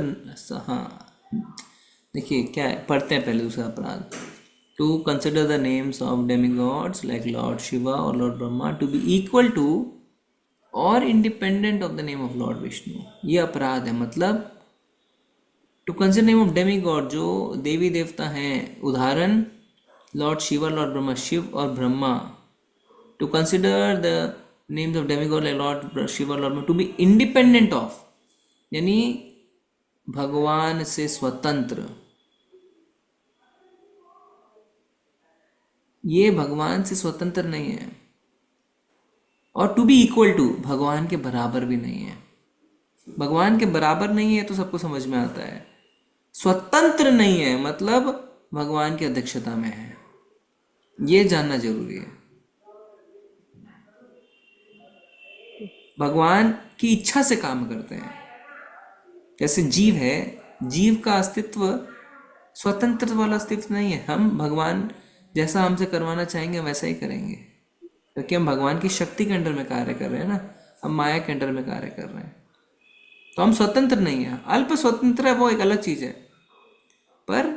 हाँ। देखिए क्या है, पढ़ते हैं पहले दूसरा अपराध। To consider the names of demigods like lord Shiva और lord Brahma to be equal to और independent of the name of lord Vishnu, ये अपराध है। मतलब to consider name of demigod, जो देवी देवता हैं, उदाहरण लॉर्ड शिवा, लॉर्ड ब्रह्मा, शिव और Brahma. To consider the names of demigod like lord Shiva, lord Brahma to be independent of, यानी भगवान से स्वतंत्र। ये भगवान से स्वतंत्र नहीं है। और टू बी इक्वल टू, भगवान के बराबर भी नहीं है। भगवान के बराबर नहीं है तो सबको समझ में आता है। स्वतंत्र नहीं है मतलब भगवान की अध्यक्षता में है, ये जानना जरूरी है। भगवान की इच्छा से काम करते हैं। जैसे जीव है, जीव का अस्तित्व स्वतंत्र वाला अस्तित्व नहीं है। हम भगवान जैसा हमसे करवाना चाहेंगे वैसा ही करेंगे, क्योंकि हम भगवान की शक्ति के अंडर में कार्य कर रहे हैं ना, हम माया के अंडर में कार्य कर रहे हैं। तो हम स्वतंत्र नहीं है, अल्प स्वतंत्र है, वो एक अलग चीज है। पर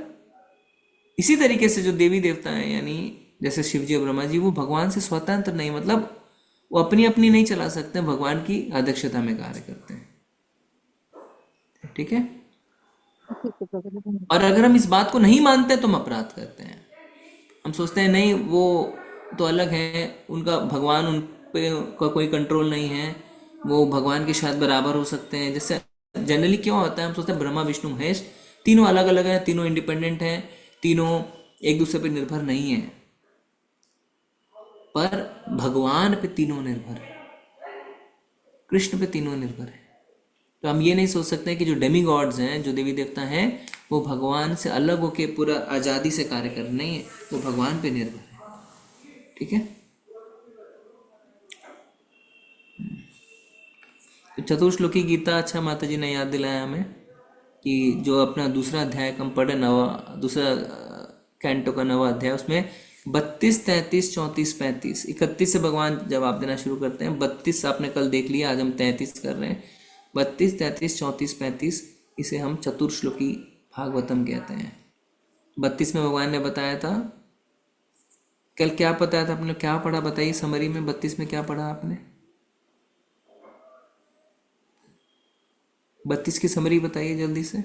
इसी तरीके से जो देवी देवता हैं, यानी जैसे शिव जी और ब्रह्मा जी, वो भगवान से स्वतंत्र नहीं, मतलब वो अपनी अपनी नहीं चला सकते, भगवान की अध्यक्षता में कार्य करते हैं। ठीक है, और अगर हम इस बात को नहीं मानते हैं तो हम अपराध करते हैं। हम सोचते हैं नहीं, वो तो अलग है, उनका भगवान, उन पे का कोई कंट्रोल नहीं है, वो भगवान के साथ बराबर हो सकते हैं। जैसे जनरली क्यों होता है, हम सोचते हैं ब्रह्मा विष्णु महेश तीनों अलग अलग हैं, तीनों इंडिपेंडेंट हैं, तीनों एक दूसरे पर निर्भर नहीं है। पर भगवान पे तीनों निर्भर है, कृष्ण पे तीनों निर्भर है। तो हम ये नहीं सोच सकते कि जो डेमी गॉड्स हैं, जो देवी देवता हैं, वो भगवान से अलग होके पूरा आज़ादी से कार्य कर, नहीं है, वो भगवान पे निर्भर है। ठीक है, तो चतुर्श्लोकी गीता, अच्छा माता जी ने याद दिलाया हमें कि जो अपना दूसरा अध्याय हम पढ़े, दूसरा कैंटो का 9वां अध्याय, उसमें 32, 33, 34, 35, 31 से भगवान जवाब देना शुरू करते हैं। 32 आपने कल देख लिया, आज हम 33 कर रहे हैं। 32, 33, 34, 35, इसे हम चतुर्श्लोकी भागवतम कहते हैं। 32 में भगवान ने बताया था, कल क्या बताया था आपने, क्या पढ़ा बताइए समरी में। 32 में क्या पढ़ा आपने, 32 की समरी बताइए जल्दी से।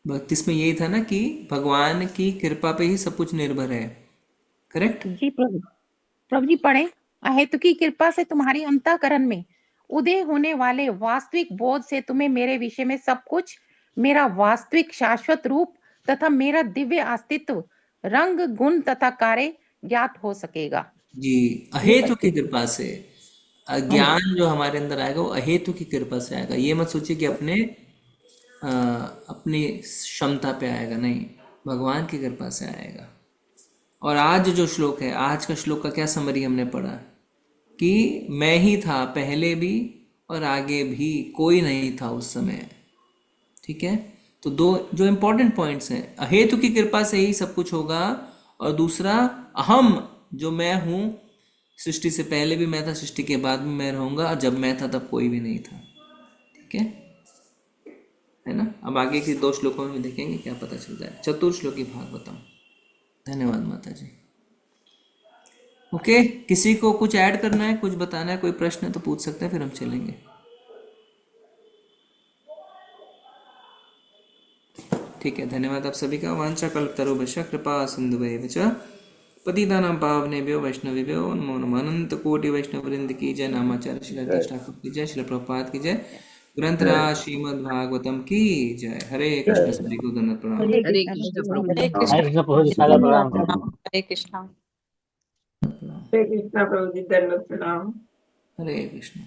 बत्तीस में यही था ना कि भगवान की कृपा पे ही सब कुछ निर्भर है, करेक्ट? जी प्रभु। प्रभु जी पढ़े, अहेतु की कृपा से तुम्हारी अंतःकरण में उदय होने वाले वास्तविक बोध से तुम्हें मेरे विषय में सब कुछ, मेरा वास्तविक शाश्वत रूप तथा मेरा दिव्य अस्तित्व, रंग, गुण तथा कार्य ज्ञात हो सकेगा। जी, अहेतु की कृपा से ज्ञान जो हमारे अंदर आएगा वो अहेतु की कृपा से आएगा। ये मत सोचिए कि अपनी क्षमता पे आएगा, नहीं, भगवान की कृपा से आएगा। और आज जो श्लोक है, आज का श्लोक का क्या समरी हमने पढ़ा कि मैं ही था पहले भी और आगे भी, कोई नहीं था उस समय। ठीक है, तो दो जो इम्पोर्टेंट पॉइंट्स हैं, अहेतु की कृपा से ही सब कुछ होगा, और दूसरा अहम जो मैं हूँ, सृष्टि से पहले भी मैं था, सृष्टि के बाद भी मैं रहूंगा, और जब मैं था तब कोई भी नहीं था। ठीक है ना। अब आगे के 2 श्लोकों में देखेंगे क्या पता चल जाए। चतुर्श्लोकी भागवतम। धन्यवाद माता जी। ओके, किसी को कुछ ऐड करना है, कुछ बताना है, कोई प्रश्न है तो पूछ सकते हैं, फिर हम चलेंगे। ठीक है, धन्यवाद आप सभी का। वांछा कल्पतरुभ्यश्च कृपा सिन्धुभ्येव च पतितानां पावनेभ्यो वैष्णवेभ्यो नमो नमः। अनंत कोटि वैष्णव वृंद की जय। नामाचार्य श्री हरिदास ठाकुर की जय। श्री प्रभुपाद की जय। ग्रंथराज श्रीमद् भागवतम की जय। हरे कृष्ण। सभी को दंडवत प्रणाम। हरे कृष्ण प्रभु जी। हरे कृष्ण हरे कृष्ण प्रभु जी, सादर प्रणाम। हरे कृष्ण। हरे कृष्ण।